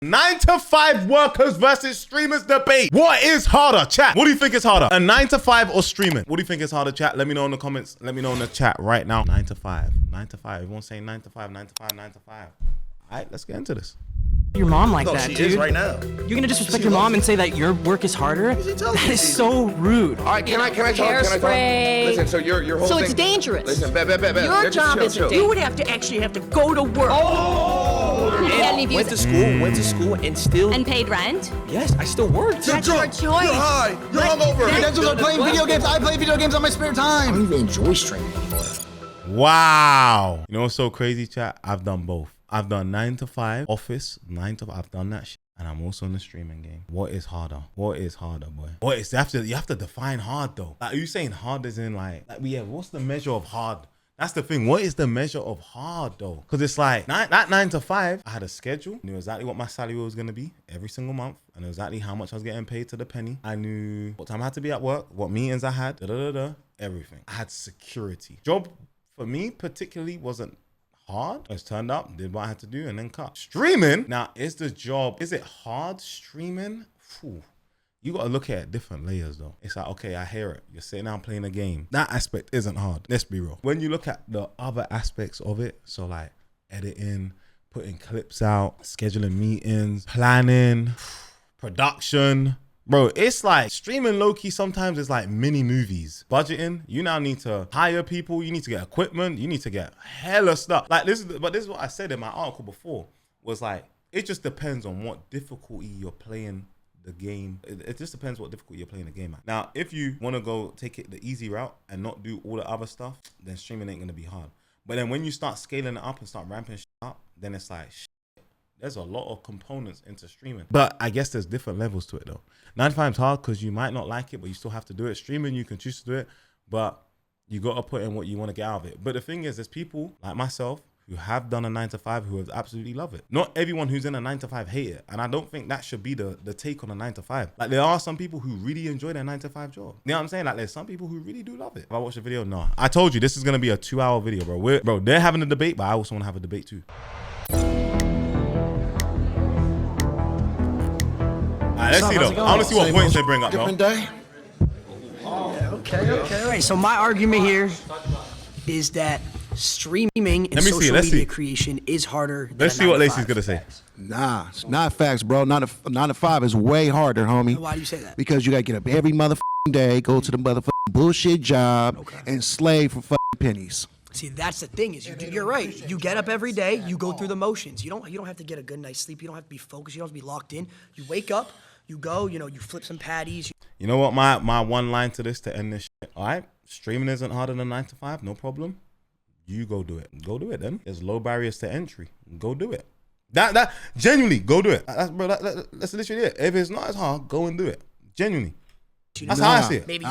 9-to-5 workers versus streamers debate. What is harder, chat? What do you think is harder? A 9-to-5 or streaming? What do you think is harder, chat? Let me know in the comments. Let me know in the chat right now. 9-to-5, 9-to-5. Everyone's saying 9-to-5, 9-to-5, 9-to-5. All right, let's get into this. Your mom like that, she dude. is right now. You're gonna disrespect your mom and say that your work is harder? That is so rude. All right, can I talk? Hairspray. Listen, so your whole So thing. it's dangerous. Listen, bet. Your job chill, isn't chill. dangerous. You would have to actually have to go to work. Went to school, and still. And paid rent? Yes, I still worked. That's your choice. You're high. You're hungover. That's what I'm playing video games. I play video games on my spare time. I don't even enjoy streaming anymore. Wow. You know what's so crazy, chat? I've done both. I've done 9-to-5 office, 9-to-5. I've done that shit. And I'm also in the streaming game. What is harder? What is harder, boy? What is you have to define hard though. Like, are you saying hard as in like yeah, what's the measure of hard? That's the thing. What is the measure of hard though? Because it's like that 9-to-5, I had a schedule, knew exactly what my salary was gonna be every single month. I knew exactly how much I was getting paid to the penny. I knew what time I had to be at work, what meetings I had, everything. I had security. Job for me particularly wasn't hard. I just turned up, did what I had to do, and then cut. Streaming, now is it hard streaming? Whew. You gotta look at different layers though. It's like, okay, I hear it. You're sitting down playing a game. That aspect isn't hard. Let's be real. When you look at the other aspects of it, so like editing, putting clips out, scheduling meetings, planning, production, bro, it's like streaming low-key sometimes is like mini movies. Budgeting, you now need to hire people, you need to get equipment, you need to get hella stuff. Like this is what I said in my article before, was like, it just depends on what difficulty you're playing the game. It just depends what difficulty you're playing the game at. Now, if you want to go take it the easy route and not do all the other stuff, then streaming ain't gonna be hard. But then when you start scaling it up and start ramping shit up, then it's like, there's a lot of components into streaming. But I guess there's different levels to it though. 9-to-5 is hard because you might not like it, but you still have to do it. Streaming, you can choose to do it, but you got to put in what you want to get out of it. But the thing is, there's people like myself who have done a 9-to-5 who have absolutely love it. Not everyone who's in a 9-to-5 hate it. And I don't think that should be the take on a 9-to-5. Like, there are some people who really enjoy their 9-to-5 job. You know what I'm saying? Like, there's some people who really do love it. If I watch the video, no. I told you, this is going to be a 2-hour video, bro. Bro, they're having a debate, but I also want to have a debate too. Let's see though. I want to see what points they bring up, Different though. day. Okay. All right, so my argument here is that streaming and social media creation is harder than Let's see what Lacey's gonna say. Nah, it's not facts, bro. 9-to-5 is way harder, homie. Why do you say that? Because you gotta get up every motherfucking day, go to the motherfucking bullshit job, and slave for fucking pennies. See, that's the thing is you're right. You get up every day, you go through the motions. You don't have to get a good night's sleep. You don't have to be focused. You don't have to be locked in. You wake up, you go, you flip some patties. You know what? My one line to this to end this shit. All right, streaming isn't harder than 9-to-5. No problem. You go do it. Go do it then. There's low barriers to entry. Go do it. That genuinely, go do it. That's literally it. If it's not as hard, go and do it. Genuinely. That's how I see it. Maybe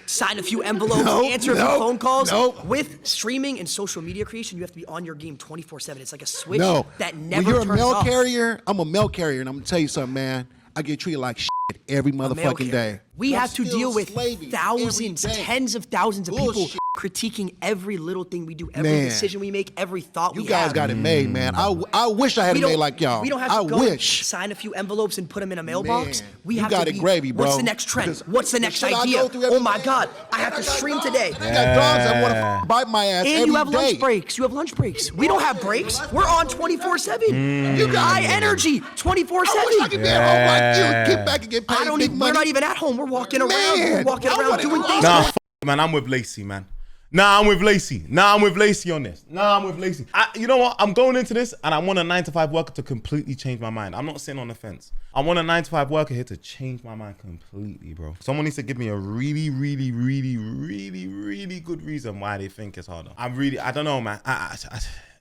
sign a few envelopes, answer a few phone calls. With streaming and social media creation, you have to be on your game 24/7. It's like a switch that never when you're turns off. a mail carrier, I'm a mail carrier, and I'm gonna tell you something, man. I get treated like shit every motherfucking day. We have to deal with slaving thousands, every day. tens of thousands of people critiquing every little thing we do, every decision we make, every thought we have. You guys got it made, man. I wish I had it made like y'all. We don't have to go sign a few envelopes and put them in a mailbox. We have got to it gravy, bro. What's the next trend? What's the next idea? Oh my God, I have to stream today. I got dogs that want to bite my ass every day. And you have lunch breaks. You have lunch breaks. We don't have breaks. We're on 24/7. You got high energy 24/7. I wish I could be at home like you. Get back and get paid big money. We're not even at home. We're walking around. We're walking around doing things. Nah, man, I'm with Lacey, man. I'm with Lacey on this. I'm with Lacey. You know what? I'm going into this and I want a 9-to-5 worker to completely change my mind. I'm not sitting on the fence. I want a 9-to-5 worker here to change my mind completely, bro. Someone needs to give me a really, really, really, really, really good reason why they think it's harder. I don't know, man.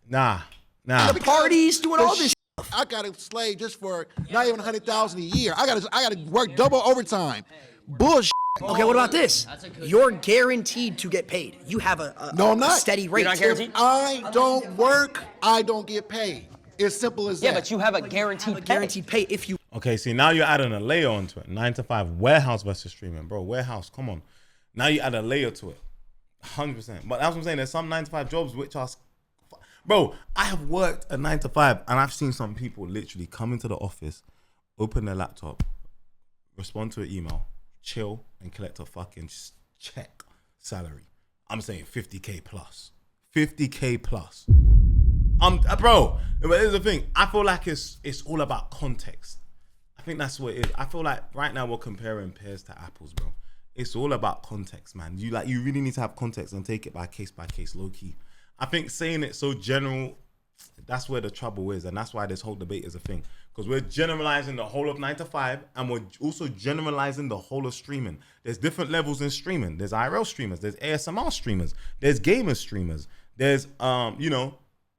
Nah. The parties, doing all this. I gotta slave just for not even 100,000 a year. I gotta work double overtime. Bullshit. Okay, what about this? You're guaranteed to get paid. You have a steady rate. You're not guaranteed? If I don't work, I don't get paid. It's simple as that. Yeah, but you have a guaranteed pay if you. Okay, see, now you're adding a layer onto it. 9-to-5 warehouse versus streaming, bro. Warehouse, come on. Now you add a layer to it. 100%. But that's what I'm saying. There's some 9-to-5 jobs which are Bro, I have worked a 9 to 5 and I've seen some people literally come into the office, open their laptop, respond to an email, chill, and collect a fucking check salary. I'm saying 50K plus. 50K plus. Bro, but here's the thing. I feel like it's all about context. I think that's what it is. I feel like right now we're comparing pears to apples, bro. It's all about context, man. You really need to have context and take it by case, low key. I think saying it so general, that's where the trouble is, and that's why this whole debate is a thing. Because we're generalizing the whole of 9 to 5, and we're also generalizing the whole of streaming. There's different levels in streaming. There's IRL streamers, there's ASMR streamers, there's gamer streamers, there's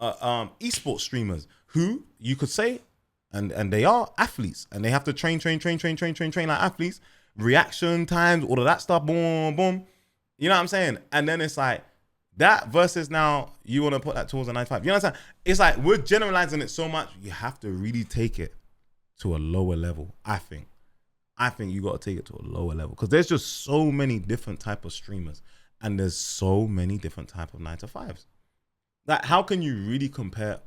esports streamers who you could say, and they are athletes, and they have to train like athletes. Reaction times, all of that stuff, boom, boom. You know what I'm saying? And then it's like that versus now you want to put that towards a 9 to 5. You know what I'm saying? It's like we're generalizing it so much. You have to really take it to a lower level. I think you got to take it to a lower level because there's just so many different type of streamers, and there's so many different type of 9 to 5s. Like, how can you really compare?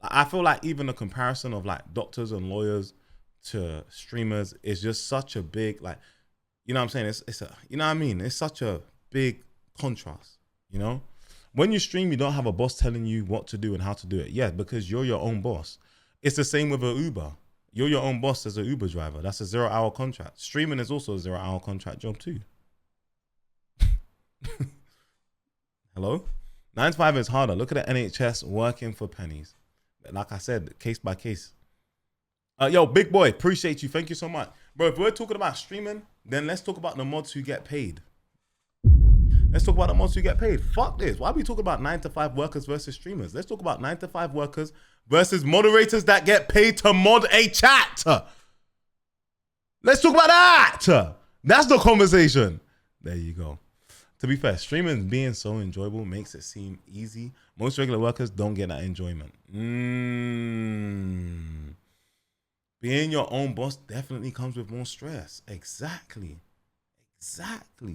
I feel like even the comparison of like doctors and lawyers to streamers is just such a big, like, you know what I'm saying? It's a, you know what I mean? It's such a big contrast, you know? When you stream, you don't have a boss telling you what to do and how to do it. Yeah, because you're your own boss. It's the same with an Uber. You're your own boss as an Uber driver. That's a 0-hour contract. Streaming is also a 0-hour contract job too. Hello? 9 to 5 is harder. Look at the NHS working for pennies. Like I said, case by case. Yo, big boy, appreciate you. Thank you so much. Bro, if we're talking about streaming, then let's talk about the mods who get paid. Let's talk about the mods who get paid. Fuck this. Why are we talking about 9 to 5 workers versus streamers? Let's talk about 9 to 5 workers versus moderators that get paid to mod a chat. Let's talk about that. That's the conversation. There you go. To be fair, streaming being so enjoyable makes it seem easy. Most regular workers don't get that enjoyment. Being your own boss definitely comes with more stress. Exactly, man.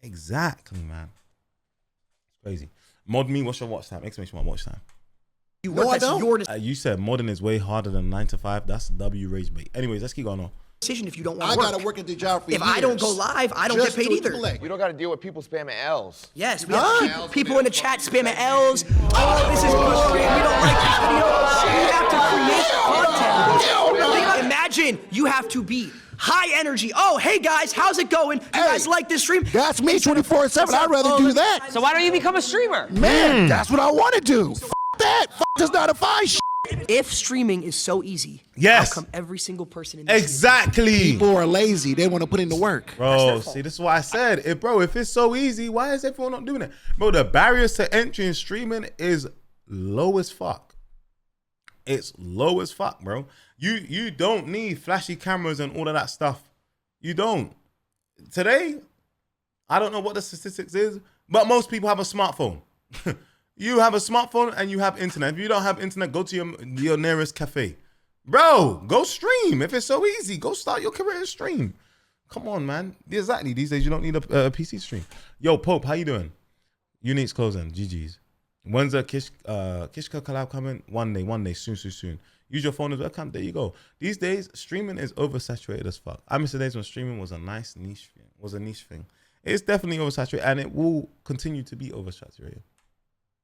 It's crazy. Mod me, what's your watch time? Exclamation mark, watch time. You work, that's your You said modding is way harder than 9 to 5. That's W rage bait. Anyways, let's keep going on. decision if you don't want I to work. gotta work at the job for If years. I don't go live, I don't get paid either. You don't got to deal with people spamming L's. Yes, we have people in the chat spamming L's. Oh, this is frustrating. We don't like this video. You have to create content. Imagine you have to be high energy. Oh, hey guys, how's it going? You guys like this stream? That's me 24/7. I'd rather do that. So why don't you become a streamer? Man, that's what I want to do. F that. F does not define shit. If streaming is so easy, yes, how come every single person in this exactly people are lazy? They want to put in the work. Bro, see, this is why I said, if it's so easy, why is everyone not doing it? Bro, the barriers to entry in streaming is low as fuck. It's low as fuck, bro. You don't need flashy cameras and all of that stuff. You don't. Today, I don't know what the statistics is, but most people have a smartphone. You have a smartphone and you have internet. If you don't have internet, go to your nearest cafe. Bro, go stream. If it's so easy, go start your career and stream. Come on, man. Exactly. These days, you don't need a PC stream. Yo, Pope, how you doing? Unique's closing. GG's. When's the Kishka collab coming? One day. Soon. Use your phone as webcam. There you go. These days, streaming is oversaturated as fuck. I miss the days when streaming was a nice niche thing. It's definitely oversaturated, and it will continue to be oversaturated.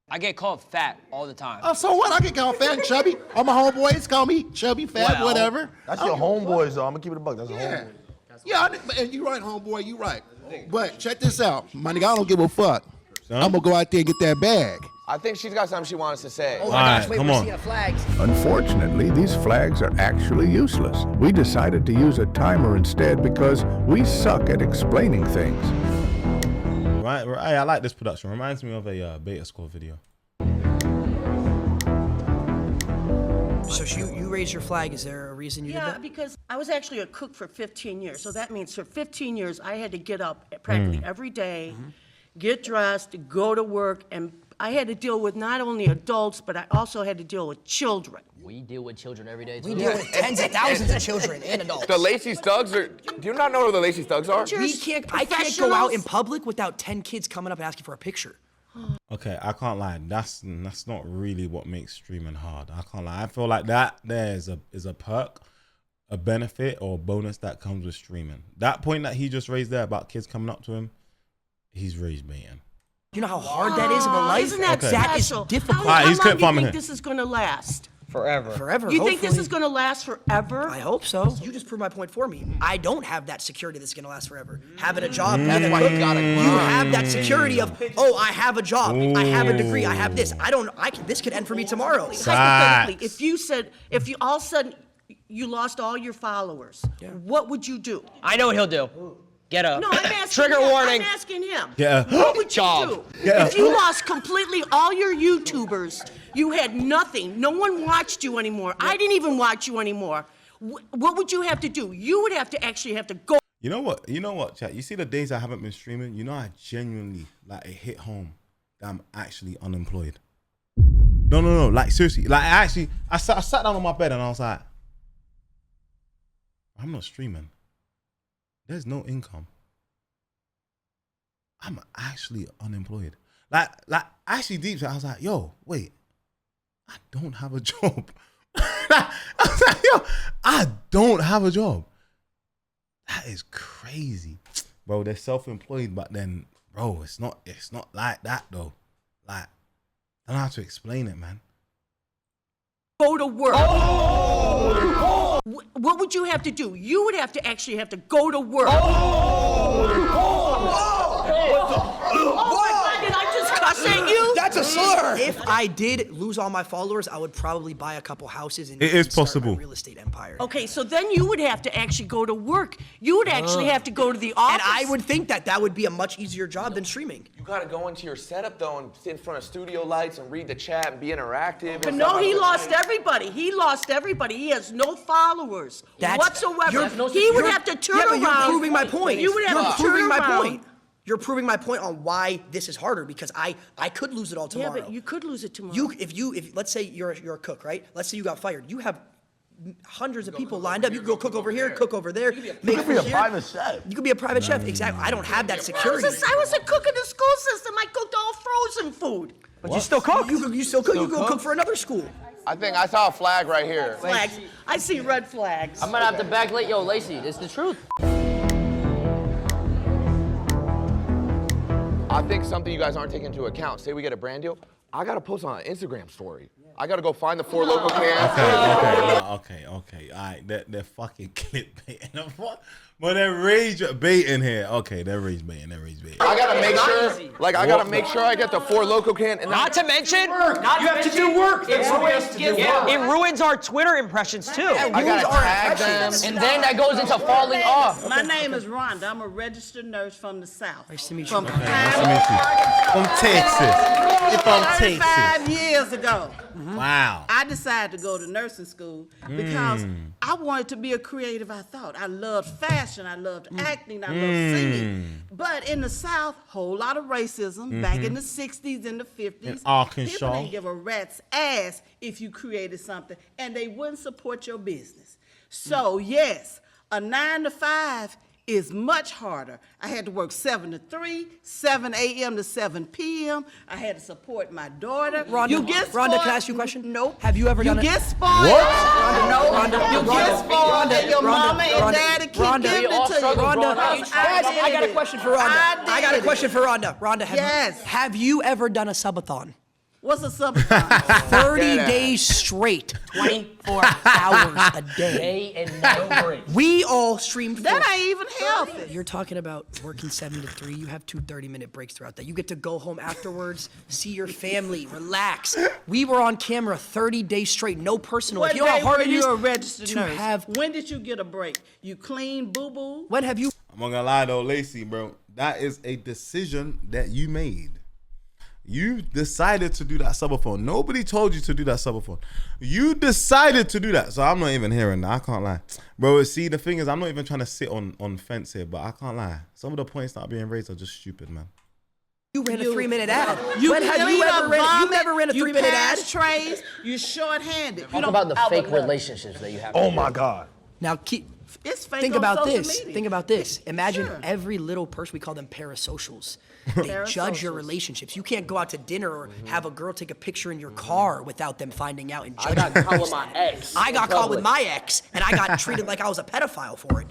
I get called fat all the time. Oh, so what? I get called fat and chubby. All my homeboys call me chubby, fat, whatever. That's your homeboys, though. I'm going to keep it a buck. That's your homeboy. Yeah, you're right, homeboy. You're right. But check this out. My nigga, I don't give a fuck. I'm going to go out there and get that bag. I think she's got something she wants to say. Oh my gosh, Alright, wait, come we're on. seeing flags. Unfortunately, these flags are actually useless. We decided to use a timer instead because we suck at explaining things. Right. I like this production. Reminds me of a Beta Squad video. So you raised your flag. Is there a reason you did Yeah, that? because I was actually a cook for 15 years. So that means for 15 years, I had to get up practically every day, get dressed, go to work, and I had to deal with not only adults, but I also had to deal with children. We deal with children every day, too. We deal with tens of thousands of children and adults. The Lacey Thugs are... Do you not know who the Lacey Thugs are? I can't go out in public without 10 kids coming up asking for a picture. Okay, I can't lie. That's not really what makes streaming hard. I can't lie. I feel like that there is a perk, a benefit, or a bonus that comes with streaming. That point that he just raised there about kids coming up to him, he's rage baiting. You know how hard that is of a life? Isn't that Okay. That is special? difficult. How He's long clip do you farming think here. this is going to last? Forever. Forever. You think this hopefully. is going to last forever? I hope so. You just proved my point for me. I don't have that security that's gonna last forever. Having a job, that's why you have that security of, oh, I have a job, I have a degree, I have this. This could end for me tomorrow. Hypothetically, if you all of a sudden you lost all your followers, what would you do? I know what he'll do. Get up. No, I'm asking Trigger him. warning. I'm asking him. Yeah. What would you Job. do? Yeah. If you lost completely all your YouTubers, you had nothing. No one watched you anymore. I didn't even watch you anymore. What would you have to do? You would have to actually have to go. You know what, chat? You see the days I haven't been streaming? You know, I genuinely, like, it hit home that I'm actually unemployed. No. Like, seriously. Like, I sat down on my bed and I was like, I'm not streaming. There's no income. I'm actually unemployed. Like actually deep down, I was like, yo, wait, I don't have a job. I was like, yo, I don't have a job. That is crazy. Bro, they're self-employed, but then, bro, it's not like that though. Like, I don't know how to explain it, man. Go to work. What would you have to do? You would have to actually have to go to work. Oh my God, did I just cuss at you? That's a slur. If I did lose all my followers, I would probably buy a couple houses and It is start possible. my real estate empire. Okay, so then you would have to actually go to work. You would actually have to go to the office. And I would think that would be a much easier job than streaming. You gotta go into your setup though and sit in front of studio lights and read the chat and be interactive. But no, he lost everybody. He lost everybody. He has no followers whatsoever. He would have to turn around. But you're proving my point. You would have to turn around. You're proving my point on why this is harder because I could lose it all tomorrow. Yeah, but you could lose it tomorrow. If let's say you're a cook, right? Let's say you got fired. You have hundreds of people lined up. You can go cook over here, cook over there. You could be a private chef. You could be a private chef. Exactly. I don't have that security. I was a cook in the school system. I cooked all frozen food. But you still cook. You still cook. You go cook for another school. I think I saw a flag right here. Flags. I see red flags. I'm gonna have to backlight. Yo, Lacey, it's the truth. I think something you guys aren't taking into account. Say we get a brand deal, I gotta post on an Instagram story. I gotta go find the 4 local cans. Okay. All right, they're fucking clickbaiting. But they're rage baiting here. Okay, they're rage baiting. I gotta make sure, I get the 4 local can. And Not to mention, You have to do work. That's what we have to do. it ruins our Twitter impressions too. I gotta tag them. And then that goes into falling off. My name is Rhonda. I'm a registered nurse from the South. Nice to meet you. From From Texas. You're from Texas. 35 years ago, Wow. I decided to go to nursing school because I wanted to be a creative, I thought. I loved fashion, I loved acting, I loved singing. But in the South, whole lot of racism back in the 60s and the 50s. In Arkansas. People didn't give a rat's ass if you created something, and they wouldn't support your business. So yes, a 9 to 5 is much harder. I had to work 7 to 3, 7 a.m. to 7 p.m. I had to support my daughter. Rhonda, You get spoiled. Rhonda, can I ask you a question? Nope. Have you ever done You it? get spoiled. Rhonda, No. Rhonda, You Rhonda, get spoiled and your Rhonda, mama and Rhonda, daddy keep Rhonda, giving we all it to you. struggle growing up. Because Guys, I got a did question it. for Rhonda. I I got a did question it. for Rhonda. Rhonda, Yes. have you ever done a subathon? What's a subathon? 30 days straight, 24 hours a day. Day and night break. We all streamed. That for- ain't even healthy. You're talking about working 7 to 3. You have 2 30-minute breaks throughout that. You get to go home afterwards, see your family, relax. We were on camera 30 days straight, no personal. What You know how day hard were it is you a registered to nurse? have. When did you get a break? You clean boo-boo? When have you? I'm not gonna lie though, Lacey, bro. That is a decision that you made. You decided to do that subathon. Nobody told you to do that subathon. You decided to do that. So I'm not even hearing that. I can't lie. Bro, see, the thing is, I'm not even trying to sit on fence here, but I can't lie. Some of the points that are being raised are just stupid, man. You ran a 3-minute ad. You When have clean you up ever ran? You vomit, never ran a 3-minute ad. You pass trays, you shorthanded. Talk about the fake relationships that you have. Oh my God. Now keep. It's fake Think on about social this. media. Think about this. Imagine Sure. every little person, we call them parasocials. They judge your Parasocials. relationships. You can't go out to dinner or have a girl take a picture in your car without them finding out and I judging got caught with my ex. I got in caught with public. my ex, and I got treated like I was a pedophile for it.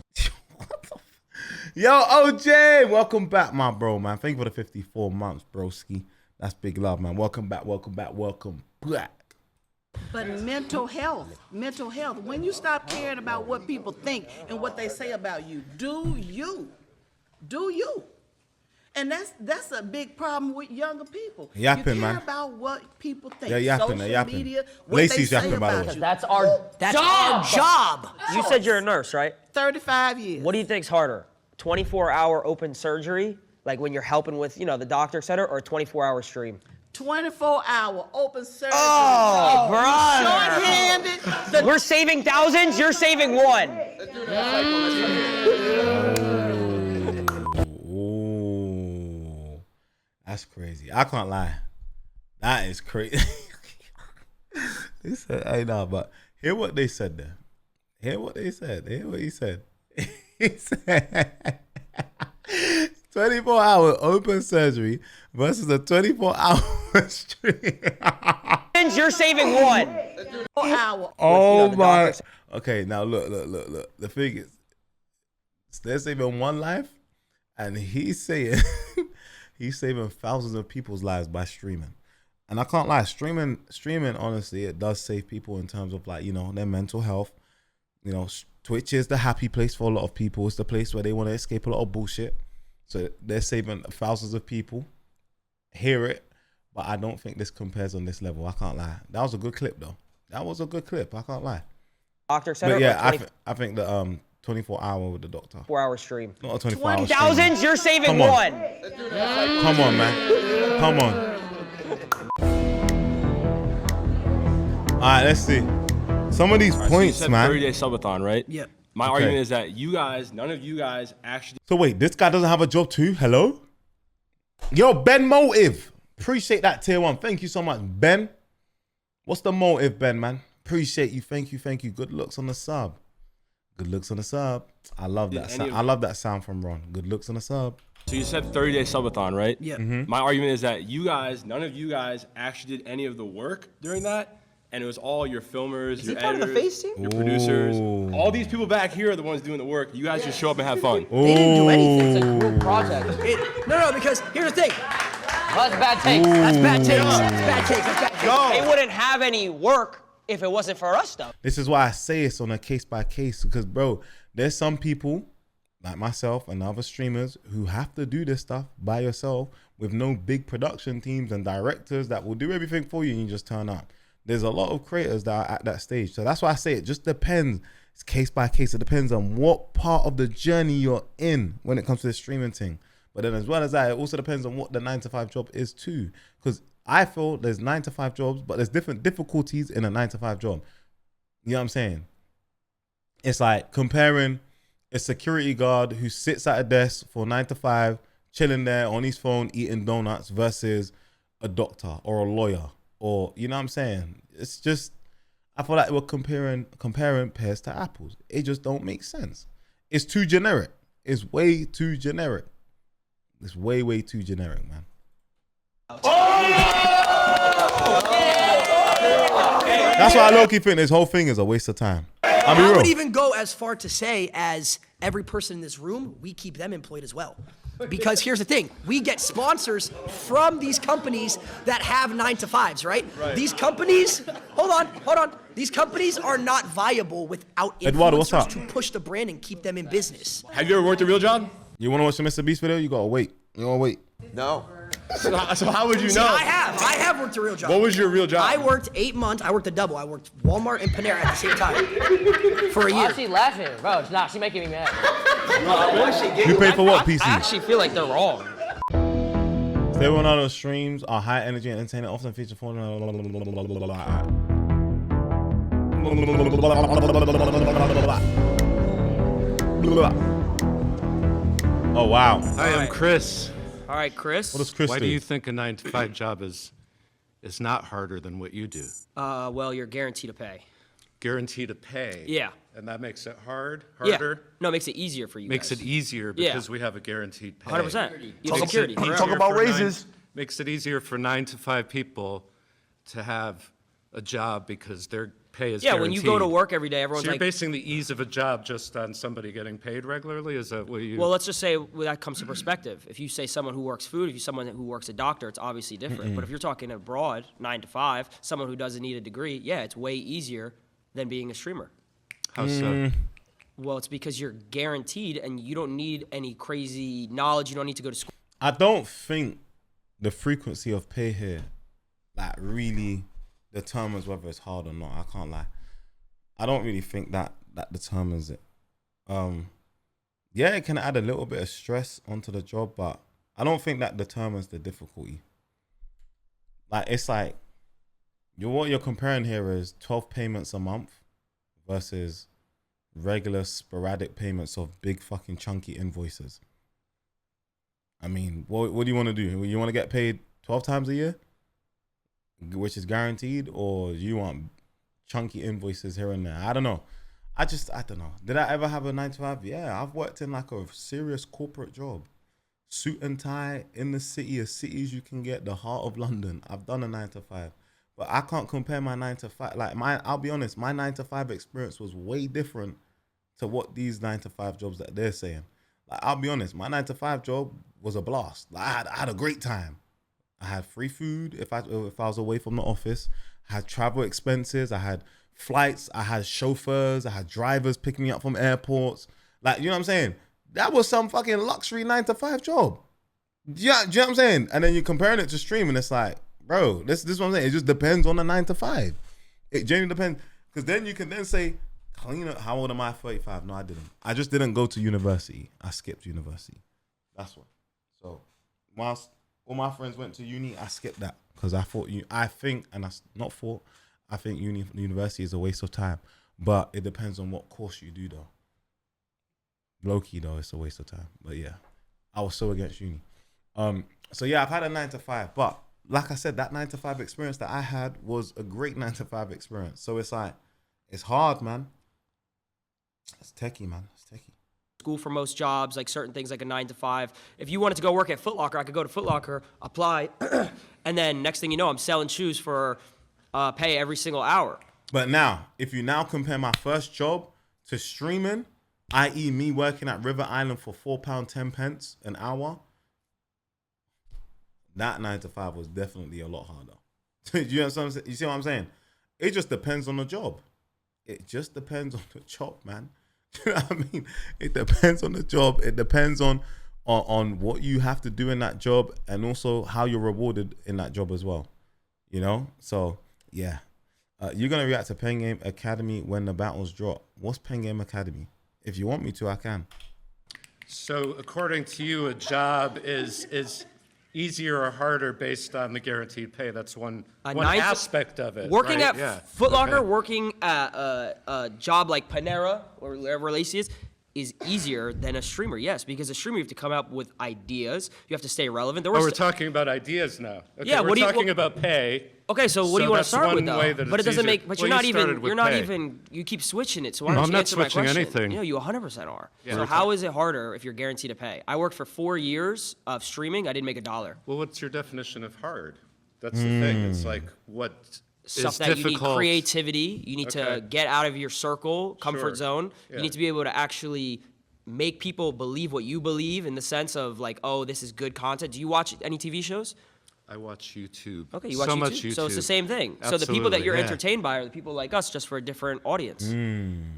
Yo, OJ, welcome back, my bro, man. Thank you for the 54 months, broski. That's big love, man. Welcome back, welcome back, welcome back. But mental health. When you stop caring about what people think and what they say about you, do you. And that's a big problem with younger people. Yapping, you care man. about what people think. Yeah, yapping, Social yapping. media, what Lacey's they say yapping, by the about way. you. That's our Our job. You said you're a nurse, right? 35 years. What do you think's harder? 24-hour open surgery, like when you're helping with, the doctor, et cetera, or a 24-hour stream? 24-hour open surgery. Oh, brother. Short-handed. We're saving thousands, you're saving one. Ooh, that's crazy. I can't lie. That is crazy. They said, hey, nah, but hear what they said there. Hear what they said. Hear what he said. He said 24-hour open surgery versus a 24-hour stream. You're saving one. Hour. Oh the my. doctors. Okay, now look. The thing is, they're saving one life, and he's saying he's saving thousands of people's lives by streaming. And I can't lie, streaming, honestly, it does save people in terms of their mental health. Twitch is the happy place for a lot of people. It's the place where they want to escape a lot of bullshit. So they're saving thousands of people. Hear it, but I don't think this compares on this level. I can't lie. That was a good clip, though. That was a good clip. I can't lie. Doctor, et cetera, But yeah, or I think the 24-hour with the doctor. 24-hour stream. Not a 24-hour. Thousands, you're saving Come on. one. Come on, man. Come on. All right, let's see. Some of these points, so you said man. 30-day subathon, right? Yep. My Okay. argument is that none of you guys actually. So wait, this guy doesn't have a job too? Hello? Yo, Ben Motive. Appreciate that tier 1. Thank you so much, Ben. What's the motive, Ben, man? Appreciate you. Thank you. Good looks on the sub. Good looks on the sub. I love that sound. I love that sound from Ron. Good looks on the sub. So you said 30-day subathon, right? Yeah. My argument is that none of you guys actually did any of the work during that, and it was all your filmers, your he part of the editors, face team? your producers. Ooh. All these people back here are the ones doing the work. You guys just show up and have fun. They didn't do anything. It's a group project. No, because here's the thing. Well, that's bad takes. That's bad takes. That's bad takes. They wouldn't have any work if it wasn't for us, though. This is why I say it's on a case by case, because bro, there's some people like myself and other streamers who have to do this stuff by yourself with no big production teams and directors that will do everything for you and you just turn up. There's a lot of creators that are at that stage. So that's why I say it just depends. It's case by case. It depends on what part of the journey you're in when it comes to the streaming thing. But then as well as that, it also depends on what the 9-to-5 job is too. Because I feel there's 9-to-5 jobs, but there's different difficulties in a 9-to-5 job. You know what I'm saying? It's like comparing a security guard who sits at a desk for 9 to 5, chilling there on his phone, eating donuts versus a doctor or a lawyer, or you know what I'm saying? It's just, I feel like we're comparing pears to apples. It just don't make sense. It's too generic. It's way too generic. It's way too generic, man. That's why I low-key think this whole thing is a waste of time. I'll be I real. would even go as far to say as every person in this room, we keep them employed as well. Because here's the thing, we get sponsors from these companies that have 9-to-5s, right? These companies, hold on. These companies are not viable without Eduardo, what's influencers up? to push the brand and keep them in business. Have you ever worked a real job? You want to watch the Mr. Beast video? You gotta wait. No. So how would you See, know? I have worked a real job. What was your real job? I worked 8 months. I worked a double. I worked Walmart and Panera at the same time for a Why year. is she laughing? Bro, she's making me mad. You pay for what, PC? I actually feel like they're wrong. Stay on those streams are high energy and entertaining, often feature phone. Oh wow. Hi, I'm Chris. All right, Chris. What does Chris Why do? do you think a 9-to-5 job is not harder than what you do? Well, you're guaranteed to pay. guaranteed to pay. Yeah. And that makes it harder. Yeah. No, it makes it easier for you Makes guys. it easier because we have a guaranteed pay. 100%. You have Makes security. it easier Talk about for raises. Makes it easier for 9 to 5 people to have a job because their pay is Yeah, when you go to guaranteed. work every day, everyone's So you're like, basing the ease of a job just on somebody getting paid regularly? Is that what you... well, let's just say that comes to perspective. If you say someone who works food, if you someone who works a doctor, it's obviously different. But if you're talking abroad, 9 to 5, someone who doesn't need a degree, yeah, it's way easier than being a streamer. How so? Well, it's because you're guaranteed and you don't need any crazy knowledge. You don't need to go to school. I don't think the frequency of pay here, like, really determines whether it's hard or not. I can't lie. I don't really think that determines it. Yeah, it can add a little bit of stress onto the job, but I don't think that determines the difficulty. Like, it's like, what you're comparing here is 12 payments a month versus regular sporadic payments of big fucking chunky invoices. I mean, what do you want to do? You want to get paid 12 times a year, which is guaranteed, or you want chunky invoices here and there? I don't know. I don't know. Did I ever have a 9 to 5? Yeah, I've worked in like a serious corporate job. Suit and tie in the city, as cities you can get, the heart of London. I've done a 9 to 5. But I can't compare my 9 to 5. Like, I'll be honest, my 9 to 5 experience was way different to what these 9 to 5 jobs that they're saying. Like, I'll be honest, my 9 to 5 job was a blast. Like, I had a great time. I had free food if I was away from the office. I had travel expenses. I had flights. I had chauffeurs. I had drivers picking me up from airports. Like, you know what I'm saying? That was some fucking luxury 9 to 5 job. Do you know what I'm saying? And then you're comparing it to streaming. It's like, bro, this is what I'm saying. It just depends on the 9 to 5. It genuinely depends. Because then you can then say, clean up. How old am I? 35. No, I didn't. I just didn't go to university. I skipped university. That's what. So whilst all my friends went to uni, I skipped that because I think university is a waste of time. But it depends on what course you do, though. Low-key, though, it's a waste of time. But yeah, I was so against uni. So yeah, I've had a 9 to 5, but like I said, that 9 to 5 experience that I had was a great 9 to 5 experience. So it's like, it's hard, man. It's techie, man. It's techie. School for most jobs, like certain things like a 9 to 5. If you wanted to go work at Foot Locker, I could go to Foot Locker, apply, and then next thing you know, I'm selling shoes for pay every single hour. But now, if you now compare my first job to streaming, i.e. me working at River Island for £4.10 an hour, that 9 to 5 was definitely a lot harder. You see what I'm saying? It just depends on the job. It just depends on the job, man. You know what I mean? It depends on the job. It depends on what you have to do in that job, and also how you're rewarded in that job as well. You know? So, yeah. You're going to react to Pen Game Academy when the battles drop. What's Pen Game Academy? If you want me to, I can. So according to you, a job is easier or harder based on the guaranteed pay. That's one aspect of it. Working right? at Foot Locker, working at a job like Panera or wherever Lacey is easier than a streamer, yes, because a streamer you have to come up with ideas. You have to stay relevant. We're talking about ideas now. Okay, yeah, we're talking about pay. Okay, so what do you want to start with, though? But it doesn't easier. make. But well, you're not even. You keep switching it. So why don't you answer my question? I'm not switching anything. You know, you 100% are. Yeah. So how is it harder if you're guaranteed to pay? I worked for 4 years of streaming. I didn't make $1. Well, what's your definition of hard? That's the thing. It's like what stuff is that difficult. you need creativity. You need to get out of your circle, comfort zone. Yeah. You need to be able to actually make people believe what you believe in the sense of like, oh, this is good content. Do you watch any TV shows? I watch YouTube. Okay, you watch so YouTube. Much YouTube. So it's the same thing. Absolutely, so the people that you're entertained by are the people like us, just for a different audience.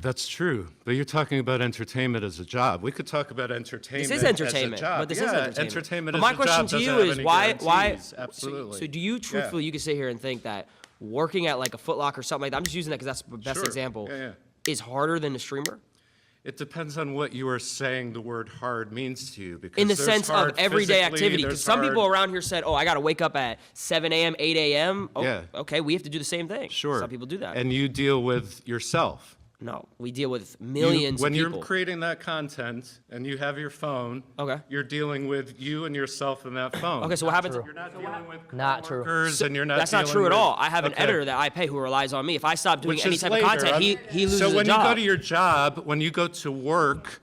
That's true. But you're talking about entertainment as a job. We could talk about entertainment. This is entertainment, as a job. but this is entertainment. Entertainment but as my a question job to you doesn't have is any why? guarantees. Absolutely. So do you truthfully you can sit here and think that working at like a Foot Locker or something like that? I'm just using that because that's the best example. Is harder than a streamer? It depends on what you are saying the word hard means to you. Because in the sense of everyday activity. Because some people hard... around here said, oh, I got to wake up at 7 a.m., 8 a.m. Oh, yeah. Okay, we have to do the same thing. Sure. Some people do that. And you deal with yourself. No, we deal with millions When of people. you're creating that content and you have your phone, you're dealing with you and yourself in that phone. Okay, so what happens? You're not dealing with Not true. coworkers and you're not That's not dealing true at with- all. I have an Okay. editor that I pay who relies on me. If I stop doing Which any is type later. of content, he loses So when a job. you go to your job, when you go to work,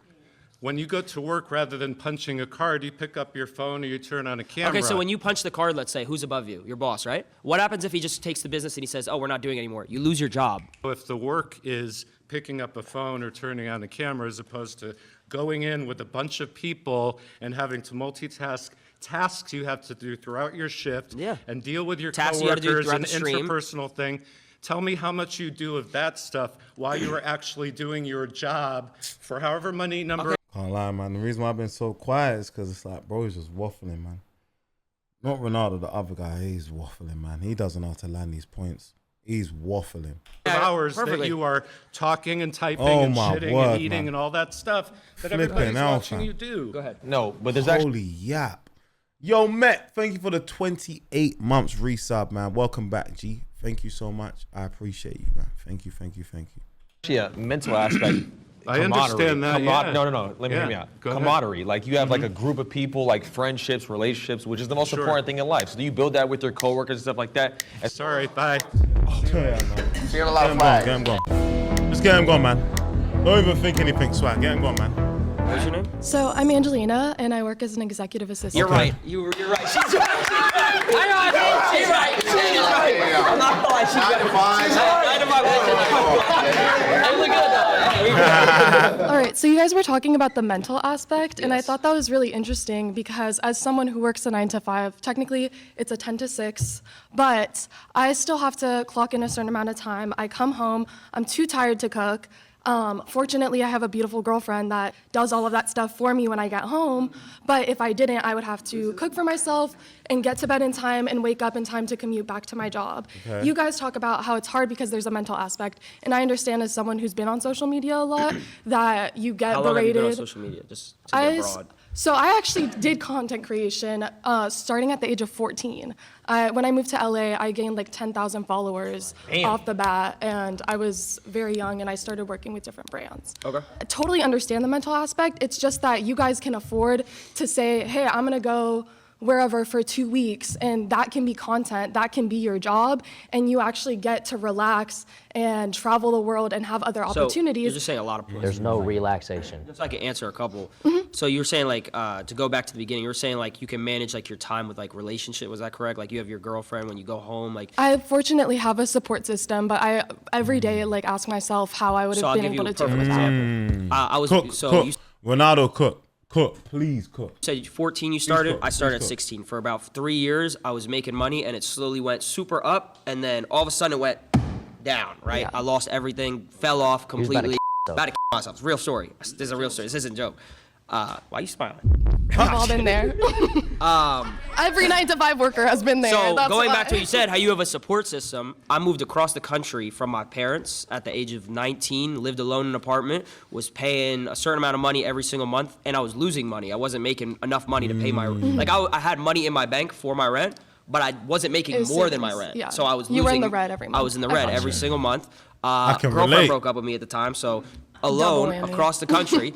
rather than punching a card, you pick up your phone or you turn on a camera. Okay, so when you punch the card, let's say, who's above you? Your boss, right? What happens if he just takes the business and he says, oh, we're not doing it anymore? You lose your job. If the work is picking up a phone or turning on a camera as opposed to going in with a bunch of people and having to multitask tasks you have to do throughout your shift and deal with your Tasks you gotta do coworkers throughout and the stream. interpersonal thing. Tell me how much you do of that stuff while you are actually doing your job for however many number of Can't lie, man. The reason why I've been so quiet is because it's like, bro, he's just waffling, man. Not Ronaldo, the other guy. He's waffling, man. He doesn't know how to land these points. He's waffling. hours that perfectly. you are talking and typing Oh, and my shitting word, and eating man. and all that stuff that Flipping everybody's out, watching fam. you do. Go ahead. No, but there's Holy yap. Yo, Met, thank you for the 28 months resub, man. Welcome back, G. Thank you so much. I appreciate you, man. Thank you. actually a mental aspect. I understand that, yeah. No. Let me hear me out. Go ahead. Camaraderie. Like you have like a group of people, like friendships, relationships, which is the most important thing in life. So do you build that with your coworkers and stuff like that? Sorry, bye. See you in a lot of flags. Get him gone. Just get him gone, man. Don't even think anything, swag. Get him gone, man. What's your name? So I'm Angelina, and I work as an executive assistant. You're right. You're right. She's right. I know. She's right. She's right. I'm not gonna lie. She's right. All right, so you guys were talking about the mental aspect, and I thought that was really interesting because as someone who works a 9 to 5, technically it's a 10 to 6, but I still have to clock in a certain amount of time. I come home, I'm too tired to cook. Fortunately, I have a beautiful girlfriend that does all of that stuff for me when I get home, but if I didn't, I would have to cook for myself and get to bed in time and wake up in time to commute back to my job. Okay. You guys talk about how it's hard because there's a mental aspect, and I understand as someone who's been on social media a lot that you get How long have you berated. been on social media? Just to get broad. So I actually did content creation starting at the age of 14. When I moved to LA, I gained like 10,000 followers off the bat, and I was very young, and I started working with different brands. Okay. I totally understand the mental aspect. It's just that you guys can afford to say, hey, I'm gonna go wherever for 2 weeks, and that can be content, that can be your job, and you actually get to relax and travel the world and have other So opportunities. you're just saying a lot of. There's no relaxation. Just so I can answer a couple. So you were saying like to go back to the beginning. You were saying like you can manage like your time with like relationship. Was that correct? Like you have your girlfriend when you go home. Like I fortunately have a support system, but I every day like ask myself how I would So have I'll been give able you to a do perfect that. example. I was Cook, so cook. you Ronaldo, cook. Cook, please cook. said 14 you started. cook, I started at please cook. 16. For about 3 years, I was making money, and it slowly went super up, and then all of a sudden it went down. Right? Yeah. I lost everything, fell off was about to completely. yourself. About to myself. Real story. This is a real story. This isn't a joke. Why are you smiling? We've all been there. Every 9 to 5 worker has been there. So That's going why. back to what you said, how you have a support system. I moved across the country from my parents at the age of 19, lived alone in an apartment, was paying a certain amount of money every single month, and I was losing money. I wasn't making enough money to pay my, like I had money in my bank for my rent, but I wasn't making It was more than my savings, rent. yeah. So I was You losing. were in the red every I month. was in the I red got every you. single month. can Girlfriend relate. broke up with me at the time, so alone whammy. across the country.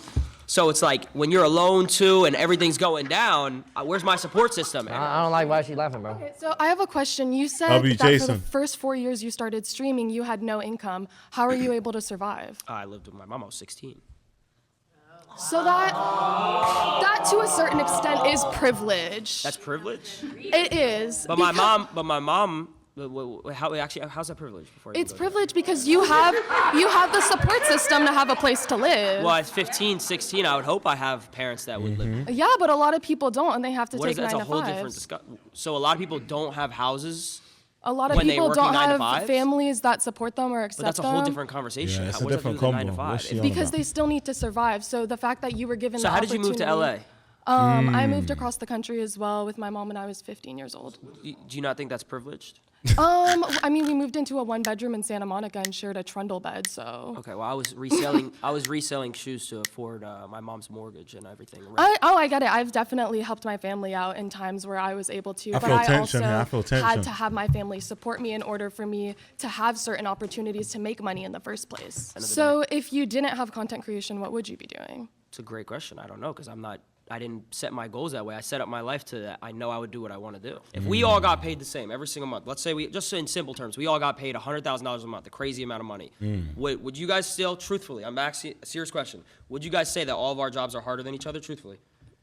So it's like when you're alone too and everything's going down, where's my support system? I don't like why she's laughing, bro. Okay, so I have a question. You said That'll be that for Jason. the first 4 years you started streaming, you had no income. How are you able to survive? I lived with my mom. I was 16. So that to a certain extent is privilege. That's privilege. It is. But my mom. How's that privilege? Before you It's go there? privilege because you have the support system to have a place to live. Well, at 15, 16, I would hope I have parents that would live. Yeah, but a lot of people don't, and they have to What is take that? 9 That's to a whole different 5s. discussion. So a lot of people don't have houses. A lot of when they people working don't 9 to have 5s? families that support them or accept But that's a them. whole different conversation. Yeah, it's a What does that different do with the 9 to combo. 5? What's she on Because about? they still need to survive. So the fact that you were given So the how did you move to LA? I moved across the country as well with my mom when I was 15 years old. Do you not think that's privileged? I mean, we moved into a 1-bedroom in Santa Monica and shared a trundle bed, so. Okay, well, I was reselling shoes to afford my mom's mortgage and everything. I get it. I've definitely helped my family out in times where I was able to, but I also had to have my family support me in order for me to have certain opportunities to make money in the first place. So if you didn't have content creation, what would you be doing? It's a great question. I don't know, because I didn't set my goals that way. I set up my life to that. I know I would do what I want to do. If we all got paid the same every single month, let's say just in simple terms, we all got paid $100,000 a month, a crazy amount of money. Would you guys still, truthfully, I'm asking a serious question, would you guys say that all of our jobs are harder than each other, truthfully?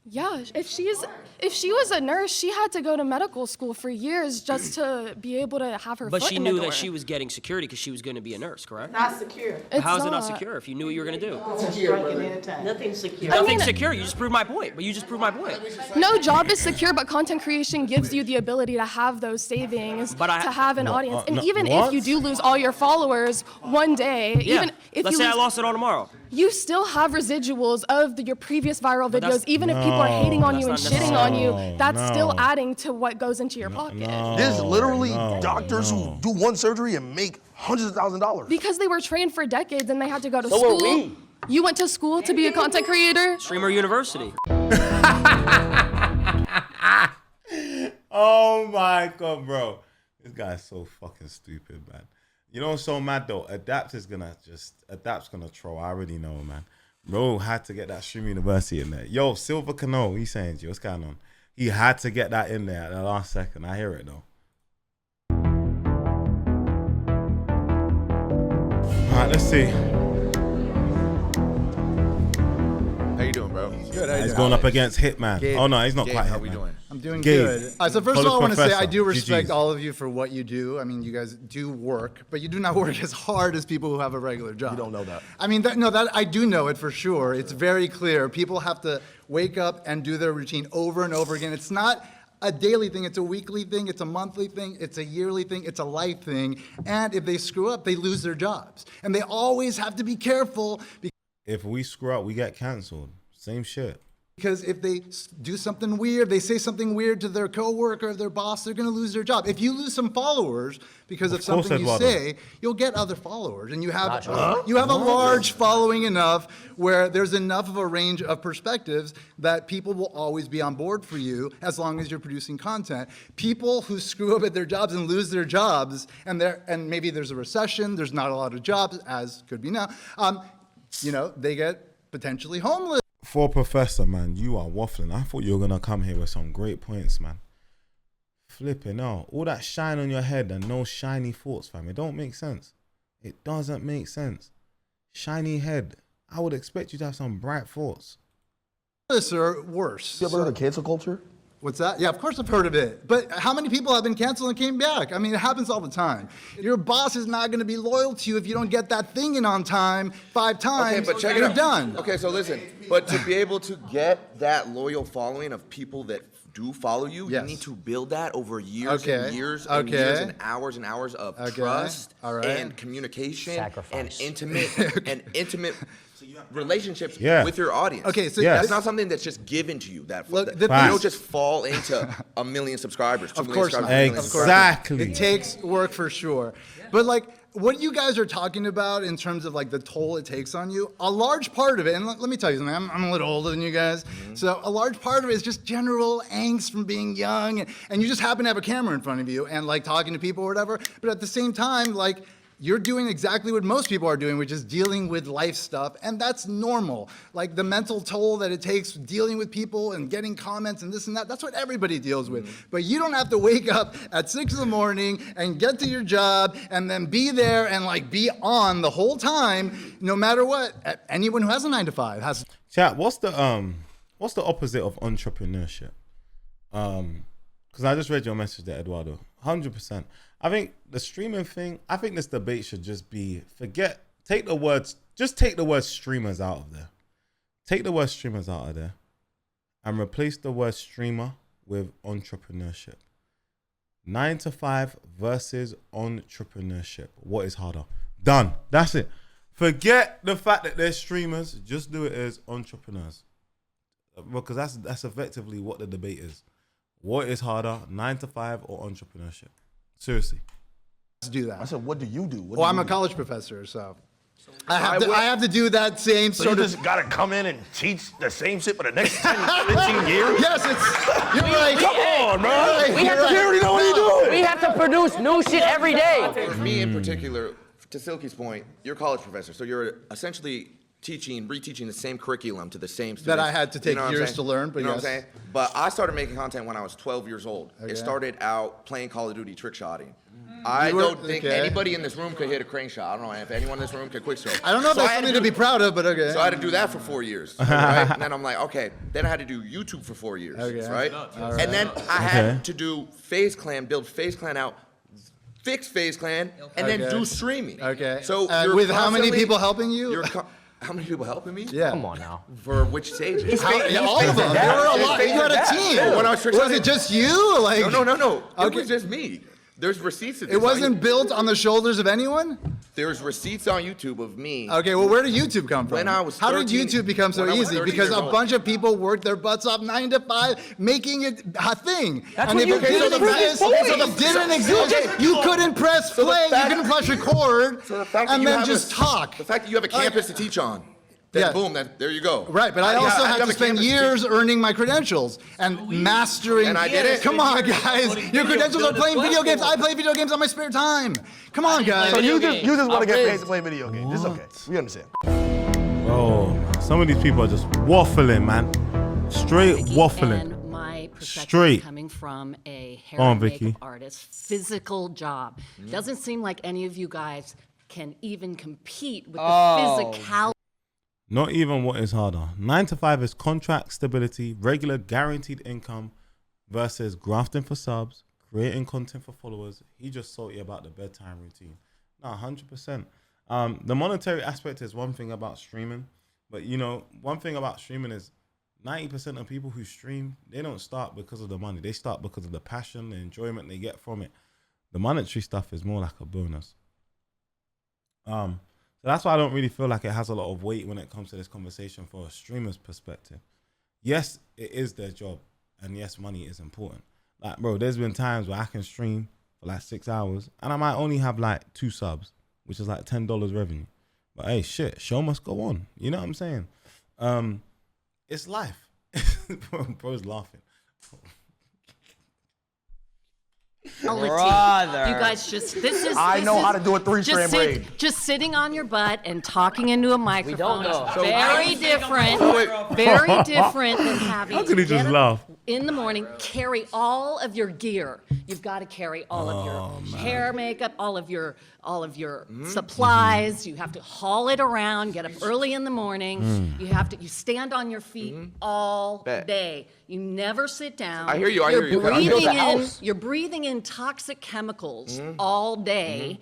Yeah, if she was a nurse, she had to go to medical school for years just to be able to have her But foot she in the knew door. that she was getting security because she was going to be a nurse, correct? Not secure. How is it not secure if you knew what you were going to do? Nothing secure. Nothing's secure. You just proved my point. But you just proved my point. No job is secure, but content creation gives you the ability to have those savings, to have an audience. And even if you do lose all your followers one day, even if let's say I lost it all tomorrow. You still have residuals of your previous viral videos, even if people are hating on you and shitting on you, that's still adding to what goes into your pocket. There's literally doctors who do one surgery and make hundreds of thousands of dollars. Because they were trained for decades and they had to go to So school. were we. You went to school to be a content creator? Streamer University. Oh my God, bro. This guy's so fucking stupid, man. You know what's so mad though? Adapt's gonna troll. I already know, man. Bro had to get that Stream University in there. Yo, Silver Cano, he's saying to you, what's going on? He had to get that in there at the last second. I hear it though. Alright, let's see. How you doing, bro? Good. He's going up against Hitman. Gabe, oh no, he's not Gabe, quite how Hitman. we doing? I'm doing Gabe, good. So first of all, I want to say I do respect all of you for what you do. I mean, you guys do work, but you do not work as hard as people who have a regular job. You don't know that. I mean, that I do know it for sure. It's very clear. People have to wake up and do their routine over and over again. It's not a daily thing, it's a weekly thing, it's a monthly thing, it's a yearly thing, it's a life thing. And if they screw up, they lose their jobs. And they always have to be careful. If we screw up, we get canceled. Same shit. Because if they do something weird, they say something weird to their coworker or their boss, they're going to lose their job. If you lose some followers because of something you say, you'll get other followers, and you have a large following enough where there's enough of a range of perspectives that people will always be on board for you as long as you're producing content. People who screw up at their jobs and lose their jobs, and maybe there's a recession, there's not a lot of jobs, as could be now. They get potentially homeless. For Professor, man, you are waffling. I thought you were gonna come here with some great points, man. Flipping out. All that shine on your head and no shiny thoughts, fam. It don't make sense. It doesn't make sense. Shiny head. I would expect you to have some bright thoughts. Or worse. You ever heard of cancel culture? What's that? Yeah, of course I've heard of it. But how many people have been canceled and came back? I mean, it happens all the time. Your boss is not going to be loyal to you if you don't get that thing in on time 5 times. Okay, but check it you're out. done. Okay, so listen. But to be able to get that loyal following of people that do follow you, you need to build that over years and years and years and hours of trust and communication and intimate relationships with your audience. Okay, so that's not something that's just given to you. You don't just fall into 1 million subscribers. Of course not. Exactly. It takes work for sure. But what you guys are talking about in terms of the toll it takes on you, a large part of it, and let me tell you something, I'm a little older than you guys, so a large part of it is just general angst from being young, and you just happen to have a camera in front of you and talking to people or whatever, but at the same time, you're doing exactly what most people are doing, which is dealing with life stuff, and that's normal. The mental toll that it takes dealing with people and getting comments and this and that, that's what everybody deals with. But you don't have to wake up at 6 in the morning and get to your job and then be there and be on the whole time, no matter what. Anyone who has a 9 to 5 has. Chat, what's the opposite of entrepreneurship? Because I just read your message there, Eduardo. 100%. I think the streaming thing, I think this debate should just be, take the word streamers out of there. Take the word streamers out of there and replace the word streamer with entrepreneurship. 9 to 5 versus entrepreneurship. What is harder? Done. That's it. Forget the fact that they're streamers. Just do it as entrepreneurs. because that's effectively what the debate is. What is harder, 9 to 5 or entrepreneurship? Seriously. Let's do that. I said, what do you do? Well, I'm a college professor, so I have to do that same So sort you of. just gotta come in and teach the same shit for the next 10, 15 years? Yes, you're right. Come on, bro. We have You already know what you're doing. We have to produce new shit every day. For me in particular, to Silky's point, you're a college professor, so you're essentially reteaching the same curriculum to the same students. That I had to take what I'm years saying? to learn, but you know yes. what I'm saying? But I started making content when I was 12 years old. Okay. It started out playing Call of Duty trick shotting. Mm. I don't think anybody in this room could hit a crane shot. I don't know if anyone in this room could quick scope. I don't know if that's something to be proud of, but okay. So I had to do that for 4 years, right? And then I'm like, okay. Then I had to do YouTube for 4 years, right? All right. And then I had to do FaZe Clan, build FaZe Clan out, fix FaZe Clan, and then do streaming. Okay. So with how many people helping you? How many people helping me? Yeah. Come on now. For which stages? All of them. There were a lot. You had a team. When I was Was it just you? Like No. It was just me. There's receipts of this. It wasn't built on the shoulders of anyone? There's receipts on YouTube of me. Okay, well, where did YouTube come from? When I was How did 13 YouTube become so when I was easy? 13 Because years a old. bunch of people worked their butts off 9 to 5, making it a thing. That's and what if you it didn't did. exist, So if it didn't exist, you couldn't press So the play, you fact- couldn't press record, So the fact that and you then have just talk. The fact that you have a campus to teach on. Then Yeah. boom, there you go. Right, but I You also you had have to a spend campus to years teach. earning my credentials and mastering. And I did it. Come on, guys. Your credentials are playing video games. I play video games on my spare time. Come on, guys. So you just want to get paid to play video games. It's okay. We understand. Oh, some of these people are just waffling, man. Straight waffling. And my perspective Straight. coming from a hair Go on, and makeup Vicky. artist, physical job. Doesn't seem like any of you guys can even compete with the physicality. Not even what is harder. 9 to 5 is contract stability, regular guaranteed income versus grafting for subs, creating content for followers. He just salty about the bedtime routine. No, 100%. The monetary aspect is one thing about streaming, but one thing about streaming is 90% of people who stream, they don't start because of the money. They start because of the passion, the enjoyment they get from it. The monetary stuff is more like a bonus. So that's why I don't really feel like it has a lot of weight when it comes to this conversation for a streamer's perspective. Yes, it is their job, and yes, money is important. Like, bro, there's been times where I can stream for like 6 hours, and I might only have like 2 subs, which is like $10 revenue. But hey, shit, show must go on. You know what I'm saying? It's life. Bro's laughing. You guys I know how to do a 3-strand braid. Just sitting on your butt and talking into a microphone know. is So- very different. Very different than having How could he to get just up laugh? in the morning, carry all of your gear. You've got to carry all of your hair, makeup, all of your supplies. You have to haul it around, get up early in the morning. You stand on your feet all day. You never sit down. I hear you, I hear you. I built a house. You're breathing in toxic chemicals all day.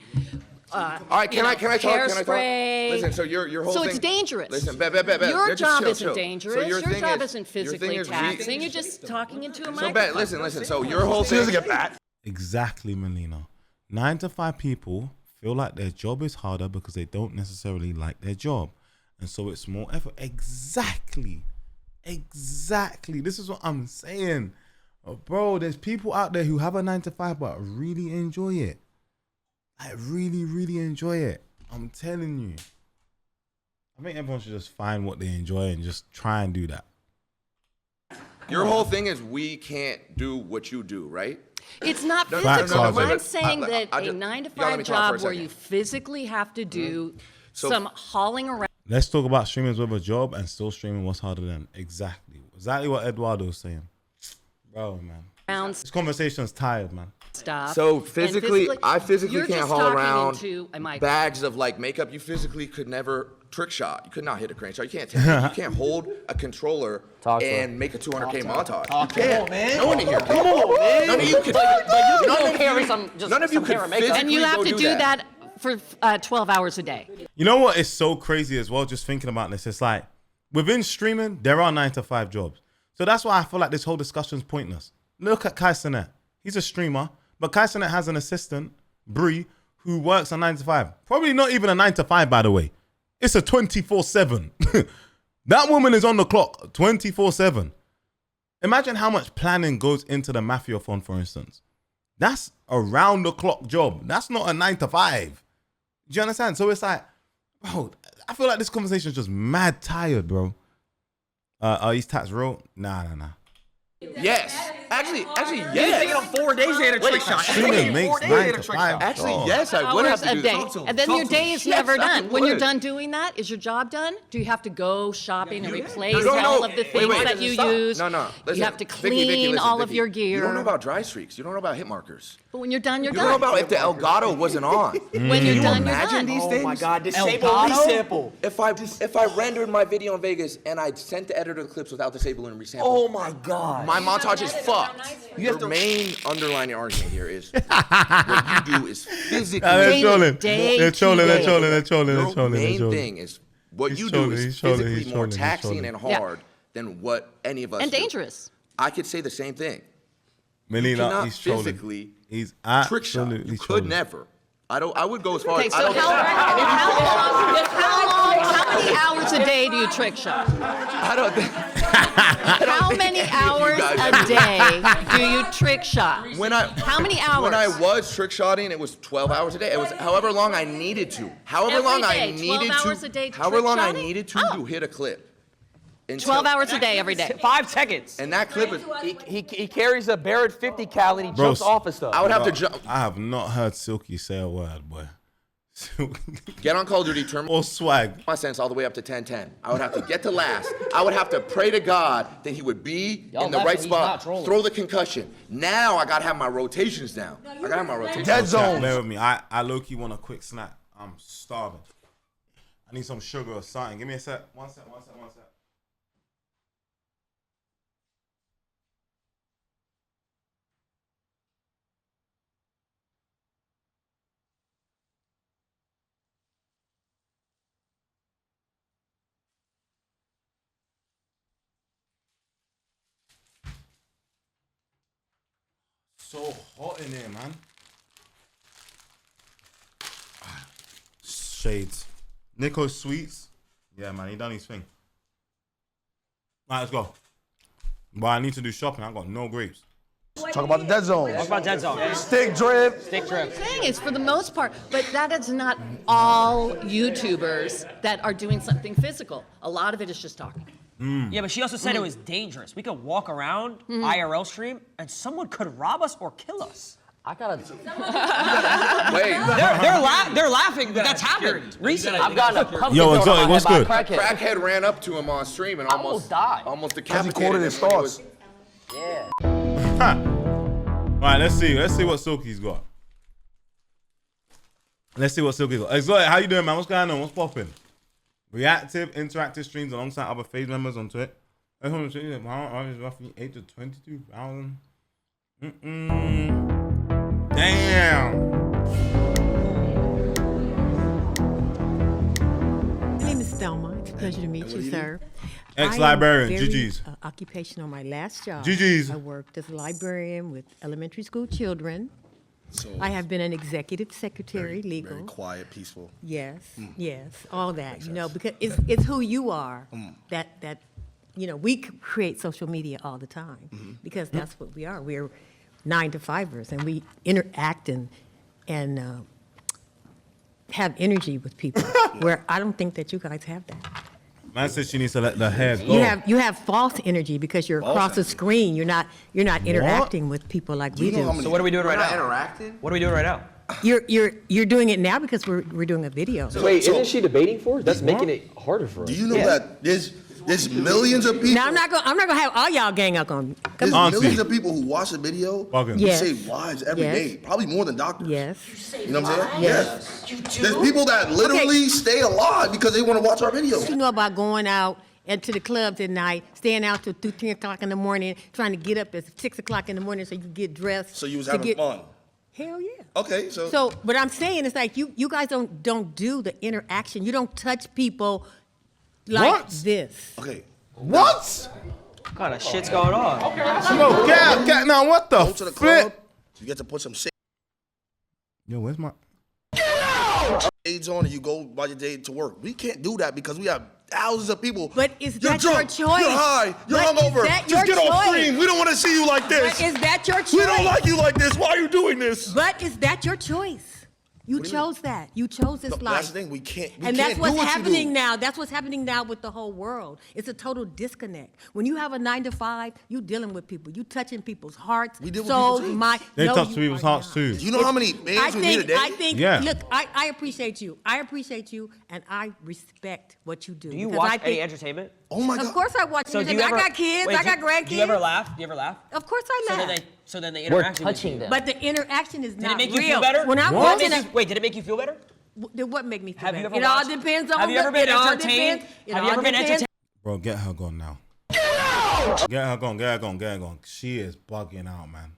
All right, can I talk? Can I talk? Hairspray. Listen, so your whole So thing. it's dangerous. Listen, bet. Your Just job chill, isn't chill. dangerous. So your thing job is- isn't your thing physically is taxing. You're just talking into a So microphone. bet, listen. So your whole thing. Exactly, Melina. 9 to 5 people feel like their job is harder because they don't necessarily like their job. And so it's more effort. Exactly. This is what I'm saying. Bro, there's people out there who have a 9 to 5 but really enjoy it. I really enjoy it. I'm telling you. I think everyone should just find what they enjoy and just try and do that. Your whole thing is we can't do what you do, right? It's not No, physical. no, wait, I'm saying that I a just- 9 to y'all let 5 me talk for a job where second. you physically have to do So- some hauling around. Let's talk about streamers with a job and still streaming what's harder than. Exactly what Eduardo was saying. Bro, man. This conversation's tired, man. Stuff. So And I physically you're can't just haul talking around into a microphone. bags of like makeup. You physically could never trick shot. You could not hit a crane shot. You can't hold a controller and make a 200K montage. You can't. No one in here. Come on, man. None of you could. None of you could physically And you have go to do that for 12 hours a day. You know what is so crazy as well, just thinking about this? It's like, within streaming, there are 9 to 5 jobs. So that's why I feel like this whole discussion is pointless. Look at Kai Cenat. He's a streamer, but Kai Cenat has an assistant, Bree, who works a 9 to 5. Probably not even a 9 to 5, by the way. It's a 24/7. That woman is on the clock 24/7. Imagine how much planning goes into the Mafia Fund, for instance. That's a round-the-clock job. That's not a 9 to 5. Do you understand? So it's like, bro, I feel like this conversation is just mad tired, bro. Are these tats real? Nah. Yes. Actually, You're yes. taking them 4 days to hit a trick shot. Streaming makes 9 to 5. Actually, yes, I would have Hours to a do day. that. And then your day is never Yes, I done. When you're would. done doing that, is your job done? Do you have to go shopping and replace No, all of the things wait, that you stop. use? No. Listen, You have to Vicky, clean listen, all of Vicky. your gear. You don't know about dry streaks. You don't know about hit markers. But when you're done, you're You done. don't know about if the Elgato wasn't on. When you're done, you're Imagine done. these Oh things. my God, disable Elgato? resample. If I rendered my video in Vegas and I sent the editor the clips without disabling and resample, Oh my God. my montage is fucked. Your main underlying argument here is what you do is physically. They're trolling. day They're to trolling. They're day. trolling. They're trolling. They're Your trolling. They're main trolling. thing is what He's you trolling, do is he's trolling, physically he's more trolling, he's taxing trolling. and Yeah. hard than what any of us And do. dangerous. I could say the same thing. You Melina, cannot he's trolling. physically He's trick shot. absolutely You could trolling. never. I would go as far Okay, as so I don't how many hours a day do you trick shot? I don't think. How many hours a day do you trick shot? How many hours? When I was trick shotting, it was 12 hours a day. It was however long I needed to. However Every long I day, 12 needed hours to. a day However trick long I shotting? needed to hit a clip. 12 hours a day, every day. 5 seconds. And that clip is. He carries a Barrett 50 cal and he Bro, jumps off of stuff. I would have to jump. I have not heard Silky say a word, boy. Get on Call of Duty, turn or swag. my sense all the way up to 10-10. I would have to get to last. I would have to pray to God that he would be in the right spot, throw the concussion. Now I gotta have my rotations down. I gotta have my rotations. Dead zone. Bear with me. I low-key want a quick snack. I'm starving. I need some sugar or something. Give me a sec. One sec. So hot in here, man. Shades. Nico Sweets. Yeah, man, he done his thing. Alright, let's go. But I need to do shopping. I got no grapes. Talk about the dead zone. Talk about dead zone. Stick drip. Stick drip. Thing is, for the most part, but that is not all YouTubers that are doing something physical. A lot of it is just talking. Yeah, but she also said it was dangerous. We could walk around IRL stream and someone could rob us or kill us. I gotta. Wait. They're laughing, but that's happened recently. I've gotten a pumpkin Yo, thrown Exotic, on my what's head by good? a crackhead. Crackhead ran up to him on stream and almost died. Almost Because he decapitated quoted him his when he thoughts. was- Yeah. Alright, let's see what Silky's got. Let's see what Silky's got. Exotic, how you doing, man? What's going on? What's popping? Reactive, interactive streams alongside other phase members on Twitch. Roughly 8 to 22,000. Damn. My name is Thelma. It's a pleasure to meet you, sir. Ex-librarian, I am very, GG's. Occupation on my last job. GG's. I worked as a librarian with elementary school children. I have been an executive secretary, legal. Very quiet, peaceful. Yes, yes, all that. You know, because it's who you are. That you know, we create social media all the time because that's what we are. We're 9-to-5ers, and we interact and have energy with people. Where I don't think that you guys have that. Man said she needs to let the hair go. You have false energy because you're across the screen. You're not interacting with people like we do. So what are we doing right now? Interacting? What are we doing right now? You're doing it now because we're doing a video. Wait, isn't she debating for us? That's making it harder for us. Do you know that there's millions of people? Now I'm not gonna have all y'all gang up on me. There's Come on. millions of people who watch the video who Yes. save lives every Yes. day, probably more than doctors. Yes. You know what I'm saying? Yes. There's people that literally stay alive because they want to watch our videos. You know about going out and to the clubs at night, staying out till 10 o'clock in the morning, trying to get up at 6 o'clock in the morning so you can get dressed. So you was to having get- fun. Hell yeah. Okay, so So what I'm saying is like you guys don't do the interaction. You don't touch people like What? this. okay. What? What kind of shit's going on? Yo, cat, now what the Go to the club. flip? You get to put some Yo, where's my... shades on and you go by your day to work. We can't do that because we have thousands of people. But is You're that drunk, your choice? You're high. You're But is hungover. that Just your get off choice? screen. We don't want to see you like this. But is that your choice? We don't like you like this. Why are you doing this? But is that your choice? You chose that. You chose this No, life. that's the thing. We can't. We And can't that's what's do what happening you do. now. That's what's happening now with the whole world. It's a total disconnect. When you have a 9 to 5, you dealing with people. You touching people's hearts, We deal with souls, people too. mind. They No, touch you people's are hearts not. too. Do you know how many bands we meet a day? I think. Yeah. Look, I appreciate you. I appreciate you, and I respect what you do. Do you because watch I any think- entertainment? Oh my God. Of course I watch So do you entertainment. ever, I got kids. wait, I got grandkids. Do you ever laugh? Do you ever laugh? Of course I laugh. So then the We're interaction with touching you. them. But the interaction is Did not it make you real. feel better? When I'm Did it watching make you- wait, did it make you feel better? what make me feel Have you better? ever It all watched- depends on Have you ever been it all entertained? depends- it Have you all ever been depends- entertained? Bro, get her gone now. Get her gone, get her gone, get her gone. She is bugging out, man.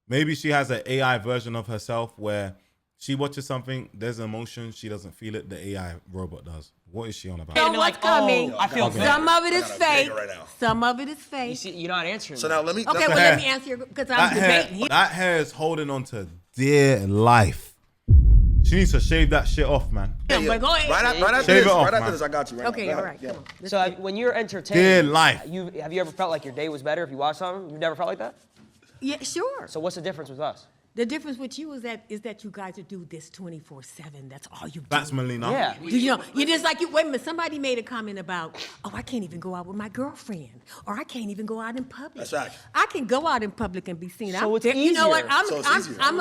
Maybe she has an AI version of herself where she watches something, there's emotion, she doesn't feel it, the AI robot does. What is she on about? Know what's coming. I feel Some of it is I got a fake. banger right now. Some of it is You fake. see, you're not answering. So me. now let me. Okay, let- well, let me answer because I'm debating. That hair is holding on to dear life. She needs to shave that shit off, man. Yeah, but go ahead. Right after Shave this, it off, right after man. this, I got you. Right Okay, now. all right, Yeah. come on. So when you're entertained, Dear life. have you ever felt like your day was better if you watched something? You've never felt like that? Yeah, sure. So what's the difference with us? The difference with you is that you guys do this 24/7. That's all you do. That's Melina. Yeah. You know, you just like you. Wait a minute. Somebody made a comment about, oh, I can't even go out with my girlfriend, or I can't even go out in public. That's right. I can go out in public and be seen. So it's You know what? easier. I'm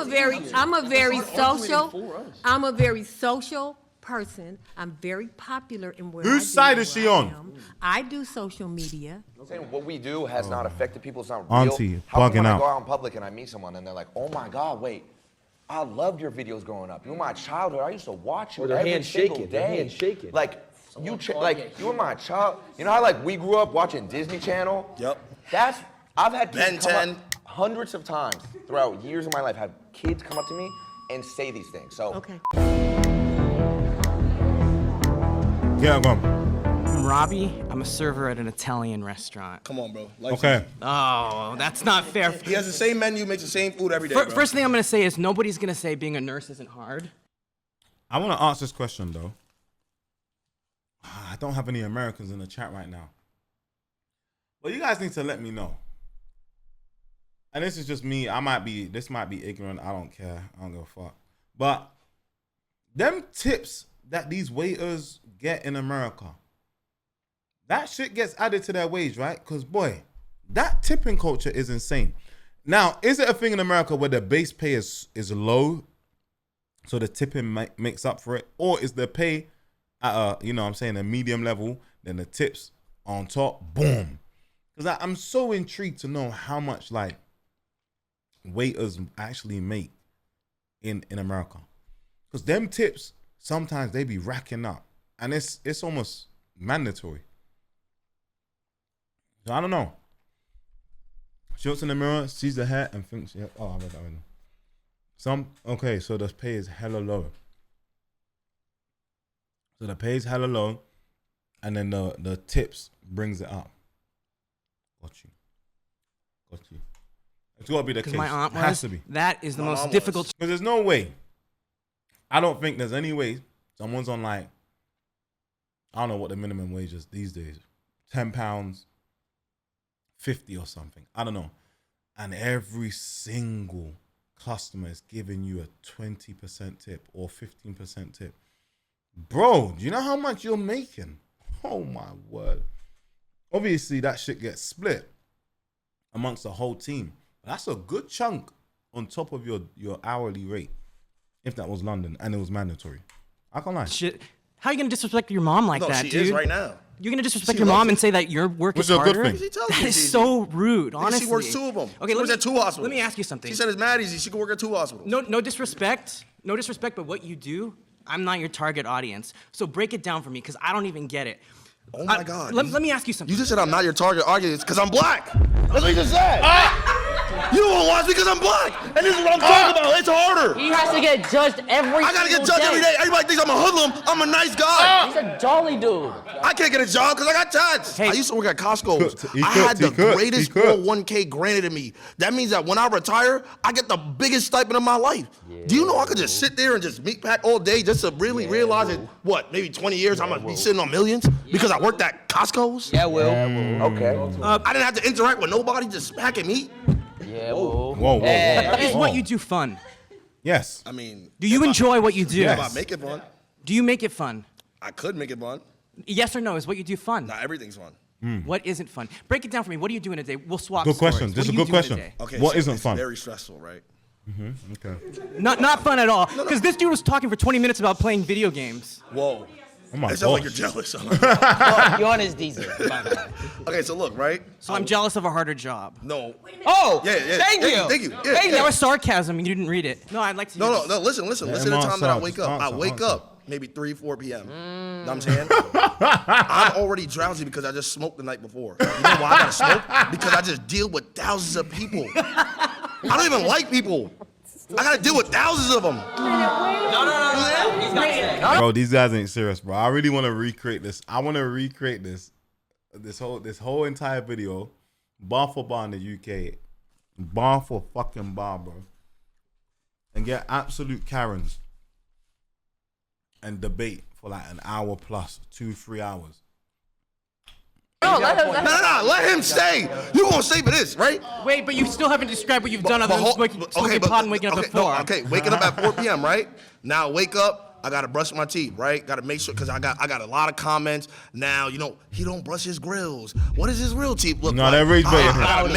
a very social person. I'm very popular in where Whose I do side is where she I on? am. I do social media. I'm saying what we do has not affected people. It's not real. Auntie, How come bugging when I out. go out in public and I meet someone and they're like, "Oh my God, wait, I loved your videos growing up. You were my childhood. I used to watch you Or their every hands single shaking, day. their hands shaking. Like you were my child. You know how like we grew up watching Disney Channel. Yep. I've had Ben kids come 10. up hundreds of times throughout years of my life. Have kids come up to me and say these things. So Okay. Get her gone. I'm Robbie. I'm a server at an Italian restaurant. Come on, bro. Like, Okay. Oh, that's not fair. He has the same menu, makes the same food every day. Bro. First thing I'm gonna say is nobody's gonna say being a nurse isn't hard. I want to ask this question, though. I don't have any Americans in the chat right now. Well, you guys need to let me know. And this is just me. This might be ignorant. I don't care. I don't give a fuck. But them tips that these waiters get in America, that shit gets added to their wage, right? Because, boy, that tipping culture is insane. Now, is it a thing in America where the base pay is low, so the tipping makes up for it? Or is the pay at a medium level, then the tips on top, boom? Because I'm so intrigued to know how much, like, waiters actually make in America. Because them tips, sometimes they be racking up. And it's almost mandatory. So I don't know. She looks in the mirror, sees the hair, and thinks, yeah, oh, I read that already. Okay, so the pay is hella low. So the pay is hella low, and then the tips brings it up. Got you. It's got to be the case. Because my aunt It has was. to be. That is the most difficult. Because there's no way. I don't think there's any way someone's on, like, I don't know what the minimum wage is these days. £10, 50 or something. I don't know. And every single customer is giving you a 20% tip or 15% tip. Bro, do you know how much you're making? Oh my word. Obviously, that shit gets split amongst the whole team. That's a good chunk on top of your hourly rate. If that was London and it was mandatory. I can't lie. Shit. How are you gonna disrespect your mom like that, she dude? is right now. You're gonna disrespect She your mom loves and it. say that your work Which is is a good harder? thing. She tells That me is it's so easy. rude, Nigga, honestly. She works 2 of them. Okay, She works at 2 hospitals. Let me ask you something. She said it's mad easy. She can work at 2 hospitals. No disrespect, but what you do, I'm not your target audience. So break it down for me, because I don't even get it. Oh my God. Let me ask you something. You just said I'm not your target audience because I'm black. That's what you just said. You don't watch me because I'm black, and this is what I'm talking about. It's harder. He has to get judged every I gotta get single judged day. every day. Everybody thinks I'm a hoodlum. I'm a nice guy. He's a jolly dude. I can't get a job because I got tats. I used to work at Costco. I had the greatest 401k granted to me. That means that when I retire, I get the biggest stipend of my life. Do you know I could just sit there and just meat pack all day just to really realize that, what, maybe 20 years I'm gonna be sitting on millions because I worked at Costco's? Yeah, Will. Okay. I didn't have to interact with nobody, just packing meat. Yeah, Whoa. Is what you do fun? Yes. I mean, Do you enjoy what you do? If I make it fun, Do you make it fun? I could make it fun. Yes or no? Is what you do fun? Not everything's fun. What isn't fun? Break it down for me. What do you do in a day? We'll swap. Good question. stories. This What is a do good you do in question. day? Okay, What so isn't it's fun? very stressful, right? Okay. Not fun at all. Because this dude was talking for 20 minutes about playing video games. Whoa. Oh my It sounds like gosh. you're jealous. You're on his diesel. Okay, so look, right? So I'm jealous of a harder job. No. Oh, Yeah. thank you. Thank you. Hey, that was sarcasm. You didn't read it. No, I'd like to. hear No. this. Listen Yeah, to the time that I answer, wake up. I answer, wake answer. up maybe 3, 4 p.m. Know what I'm saying? I'm already drowsy because I just smoked the night before. You know why I gotta smoke? Because I just deal with thousands of people. I don't even like people. I gotta deal with thousands of them. No. He's got to say. Bro, these guys ain't serious, bro. I really want to recreate this. I want to recreate this whole entire video, bar for bar in the UK, bar for fucking bar, bro, and get absolute Karens and debate for like an hour plus, 2-3 hours. No, let him. No, let him stay. You gonna stay for this, right? Wait, but you still haven't described what you've done other than smoking pot and waking up at 4. Okay, waking up at 4 p.m., right? Now wake up. I gotta brush my teeth, right? Gotta make sure, cause I got a lot of comments. Now, he don't brush his grills. What does his real teeth look No, like? that rage baiting. I gotta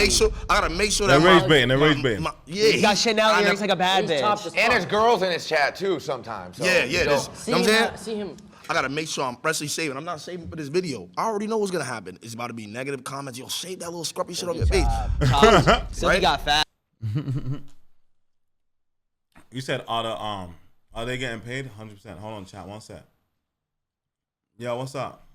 make sure That that rage baiting. That rage baiting. Yeah, He's got Chanel earrings like a bad bitch. And there's girls in his chat too sometimes. So, Yeah. you know. You know what I'm saying? See him. I gotta make sure I'm freshly saving. I'm not saving for this video. I already know what's gonna happen. It's about to be negative comments. Yo, shave that little scruffy shit off your face. So he got fat. You said are they getting paid? 100%. Hold on, chat. One sec. Yo, what's up?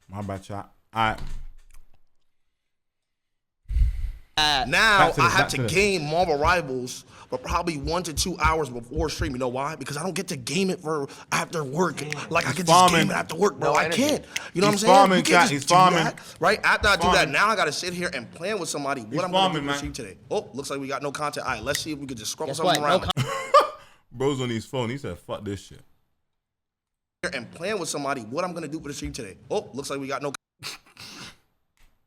My bad, chat. All right. Now Back to I this, have back to to this. gain more rivals, but probably 1 to 2 hours before stream. You know why? Because I don't get to game it for after work. Like I can just farming. game it after work, bro. No I energy. can't. You know He's what I'm saying? farming, You can't chat. just He's do farming. that, right? After I do that, Farming. now I gotta sit here and plan with somebody what He's I'm gonna do farming, for man. stream today. Oh, looks like we got no content. All right, let's see if we could just scrubble Guess something what? No around. Bro's on his phone. He said, fuck this shit. And plan with somebody what I'm gonna do for the stream today. Oh, looks like we got no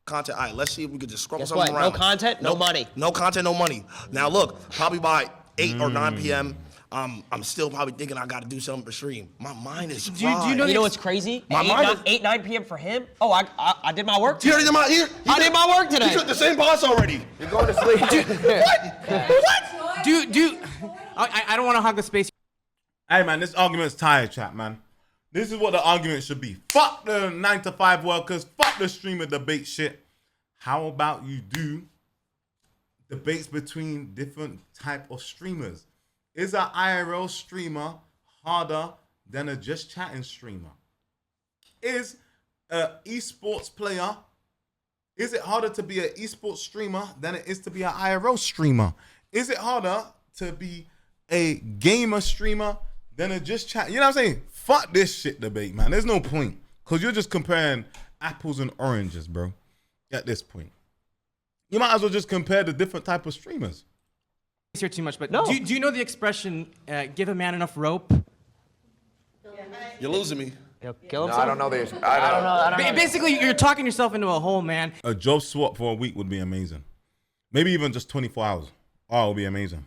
content. All right, let's see if we could just scrubble Guess something what? around. No content, no money. No content, no money. Now look, probably by 8 or 9 p.m., I'm still probably thinking I got to do something for stream. My mind is Do you know You know what's crazy? My mind is- 9 p.m. for him? Oh, I did my work He already today. did my I did my work today. He took the same boss already. You're going to sleep. I don't want to hog the space. Hey, man, this argument's tired, chat, man. This is what the argument should be. Fuck the 9 to 5 workers. Fuck the streamer debate shit. How about you do debates between different type of streamers? Is an IRL streamer harder than a just chatting streamer? Is an esports player, is it harder to be an esports streamer than it is to be an IRL streamer? Is it harder to be a gamer streamer than a just chat? You know what I'm saying? Fuck this shit debate, man. There's no point. Because you're just comparing apples and oranges, bro. At this point. You might as well just compare the different type of streamers. Here too much, but No. do you know the expression, give a man enough rope? You're losing me. Kill No, I don't know this. I don't know. Basically, you're talking yourself into a hole, man. A job swap for a week would be amazing. Maybe even just 24 hours. Oh, it would be amazing.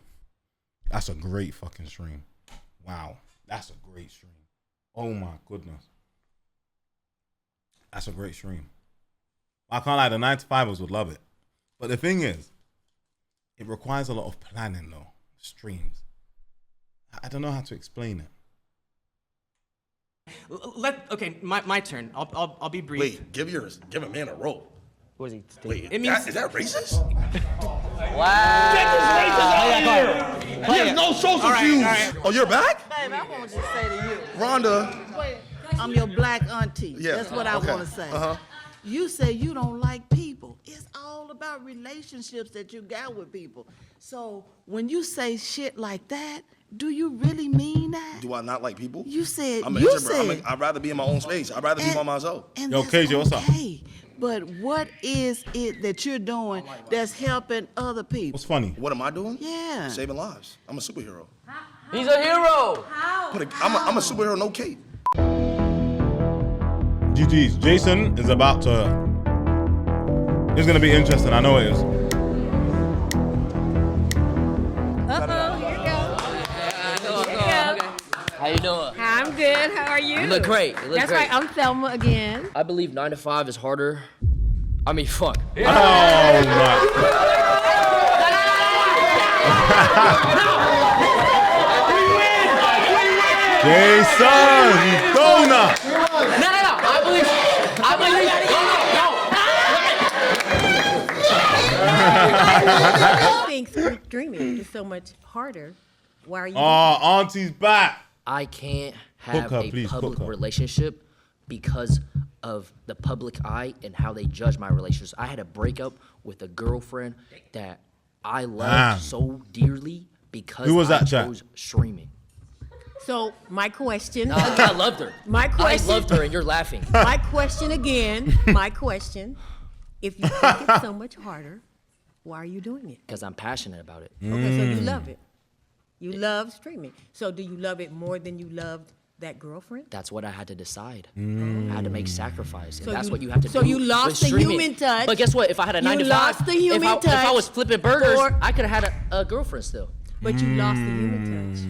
That's a great fucking stream. Wow. That's a great stream. Oh my goodness. That's a great stream. I can't lie, the 9-to-5ers would love it. But the thing is, it requires a lot of planning though. Streams. I don't know how to explain it. Okay, my turn. I'll be brief. Wait, give a man a rope. What is he? Wait, It means- is that racist? Wow. Get this racist out of here. He has no social cues. Oh, you're back? Babe, I want to say to you, Rhonda. I'm your black auntie. Yeah, That's what I okay. want to say. Uh-huh. You say you don't like people. It's all about relationships that you got with people. So when you say shit like that, do you really mean that? Do I not like people? You said, I'm an introvert. I'd rather be in my own space. I'd rather be by myself. And Yo, that's KJ, what's up? okay. But what is it that you're doing that's helping other people? What's funny? What am I doing? Yeah. Saving lives. I'm a superhero. He's a hero. I'm a superhero, no cape. GG's. Jason is about to. It's gonna be interesting. I know it is. Uh-oh, here you go. How you doing? I'm good. How are you? You look great. You look That's great. right. I'm Thelma again. I believe 9 to 5 is harder. I mean, fuck. Oh my. Jason, donut. No. I You think streaming is so much harder. Why are you? Oh, Auntie's back. I can't have her, a please, public cook her. relationship because of the public eye and how they judge my relationships. I had a breakup with a girlfriend that I loved Damn. so dearly because Who was I that, chat? chose streaming. So my question. No, I loved her. My question. I loved her, and you're laughing. My question again. My question. If you think it's so much harder, why are you doing it? Because I'm passionate about it. Okay, so you love it. You love streaming. So do you love it more than you loved that girlfriend? That's what I had to decide. I had to make sacrifice, and So that's you- what you have to do. so you lost with the streaming. human touch. But guess what? If I had a 9 to 5, lost the human if I was touch flipping burgers, for- I could have had a girlfriend still. But you lost the human touch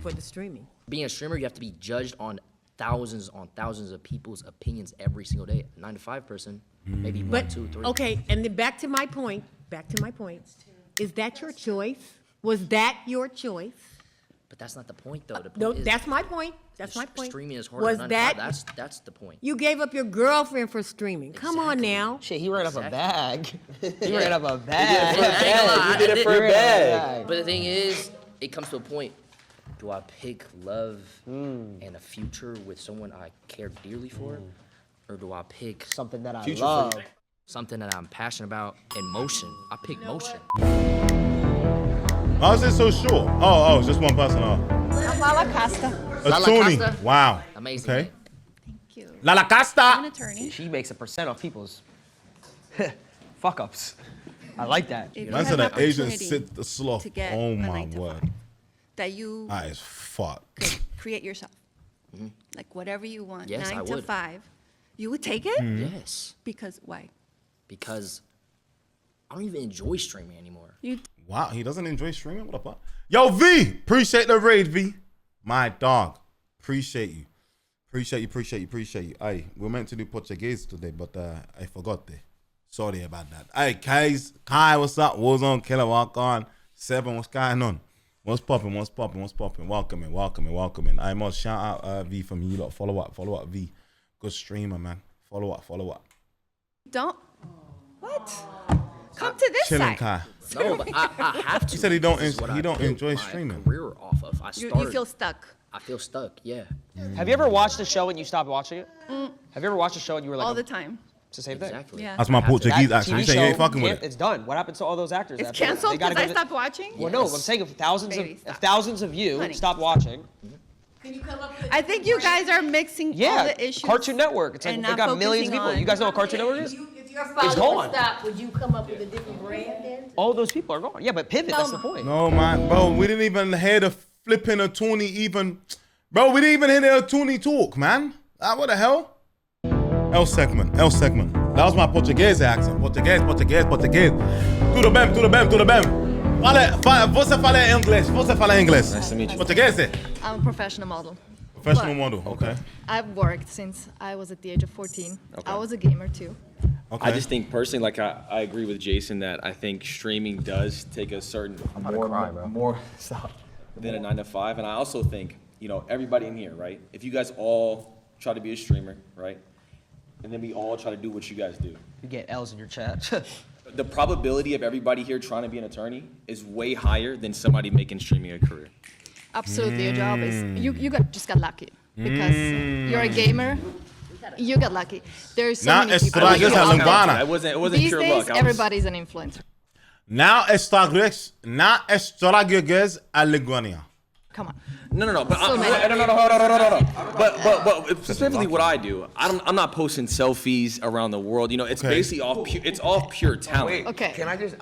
for the streaming. Being a streamer, you have to be judged on thousands of people's opinions every single day. 9 to 5 person, maybe one, But 2, 3. okay, and then back to my point. Is that your choice? Was that your choice? But that's not the point, though. The point No, is that's my point. That's my point. streaming is harder Was than 9 to 5. that That's the point. you gave up your girlfriend for streaming? Come on now. Shit, he ran up a bag. He Yeah. ran up a I bag. did it for a bag. But the thing is, it comes to a point. Do I pick love and a future with someone I care dearly for? Or do I pick Something that I future love. something that I'm passionate about and motion? I pick motion. How is it so short? Oh, it's just one person. Oh. Lala Costa. Lala Tony. Costa? Wow. Amazing. Okay. man. Thank you. Lala Costa. I'm an attorney. She makes a percent off people's fuck ups. I like that. If you Man had said an the Asian opportunity sit the sloth. to get Oh a my 9 to word. 5, that you That is fuck. could create yourself, like whatever you want, Yes, 9 I to would. 5, you would take it? Yes. Because why? Because I don't even enjoy streaming anymore. You Wow, he doesn't enjoy streaming? What the fuck? Yo, V, appreciate the raid, V. My dog. Appreciate you. Appreciate you. Aye, we're meant to do Portuguese today, but I forgot it. Sorry about that. Hey, Kai, what's up? Warzone Killer, walk on. 7, what's going on? What's popping? Welcome in. I must shout out V from you lot. Follow up V. Good streamer, man. Follow up. don't. What? Come to this Chilling, side. Kai. No, but I have to. He said he don't This is what I built enjoy my streaming. career off of. You feel stuck. I feel stuck. Yeah. Have you ever watched a show and you stopped watching it? Mm, Have you ever watched a show and you were like, all the time. it's the same thing? Exactly. Yeah. That's my Portuguese That accent. TV You say you ain't show fucking with can't- it. It's done. What happened to all those actors? It's after that? canceled They gotta because I give it- stopped watching? Well, no, I'm saying if Baby, stop. thousands of you Honey. stop watching. I think you guys are mixing all Yeah, the issues. Cartoon Network. It's like and they not got millions of focusing people. You guys know what on- Cartoon Network is? If Your It's gone. Stop. Would you come up with a different brand then? All those people are gone. Yeah, but pivot, that's the point. No, man, bro, we didn't even hear the flipping attorney even. Bro, we didn't even hear the attorney talk, man. What the hell? El segment. That was my Portuguese accent. Português. Tudo bem. Você fala inglês? Nice to meet you. Português? I'm a professional model. Professional model, okay. I've worked since I was at the age of 14. I was a gamer too. I just think personally, like I agree with Jason that I think streaming does take a certain more than a 9 to 5, and I also think everybody in here, right? If you guys all try to be a streamer, right, and then we all try to do what you guys do, You get L's in your chat. the probability of everybody here trying to be an attorney is way higher than somebody making streaming a career. Absolutely, your job is just got lucky because you're a gamer. You got lucky. There's so many people. It wasn't These pure days, luck. everybody's an influencer. Now estragues a Liguania. Come on. No. But So many. no. But specifically, what I do, I'm not posting selfies around the world. It's basically all pure talent. Wait, can I just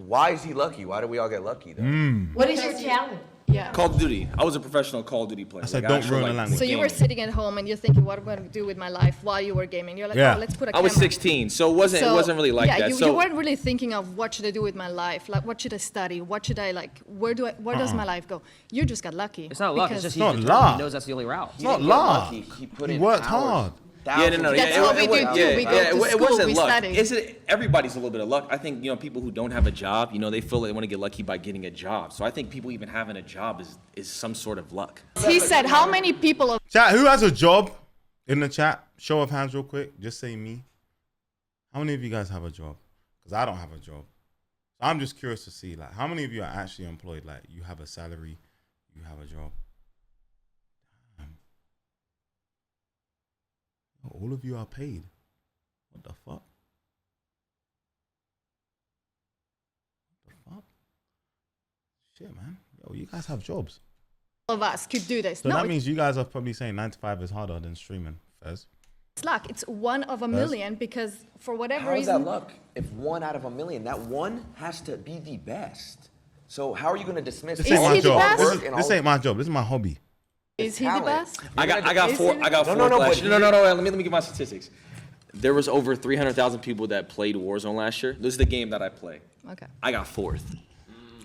why is he lucky? Why do we all get lucky though? What is your talent? Yeah. Call of Duty. I was a professional Call of Duty player. I said, don't ruin the language. So you were sitting at home and you're thinking, what am I going to do with my life while you were gaming? You're like, Yeah. oh, let's put a I was camera. 16, so it wasn't really like that. You weren't really thinking of what should I do with my life? Like, what should I study? What should I like? Where does my life go? You just got lucky. It's not luck. It's just It's not he's luck. He knows that's the only route. It's not luck. He worked hard. Yeah, no. That's what we do too. We go to it school, wasn't we luck. study. Everybody's a little bit of luck. I think people who don't have a job, they feel like they want to get lucky by getting a job. So I think people even having a job is some sort of luck. He said, how many people? Chat, who has a job in the chat? Show of hands real quick. Just say me. How many of you guys have a job? Because I don't have a job. So I'm just curious to see, like, how many of you are actually employed? Like, you have a salary, you have a job. All of you are paid. What the fuck? What the fuck? Shit, man. Yo, you guys have jobs. Of us could do this. So no, that means you guys are probably saying 9 to 5 is harder than streaming, Fez. it's luck. It's one of a million because for whatever How is reason. that luck? If 1 out of a million, that one has to be the best. So how are you going to dismiss This all ain't my the hard job. work and This all ain't my job. This is my hobby. Is he the best? I got four. No, last but year. No. Let me give my statistics. There was over 300,000 people that played Warzone last year. This is the game that I play. Okay. I got 4th.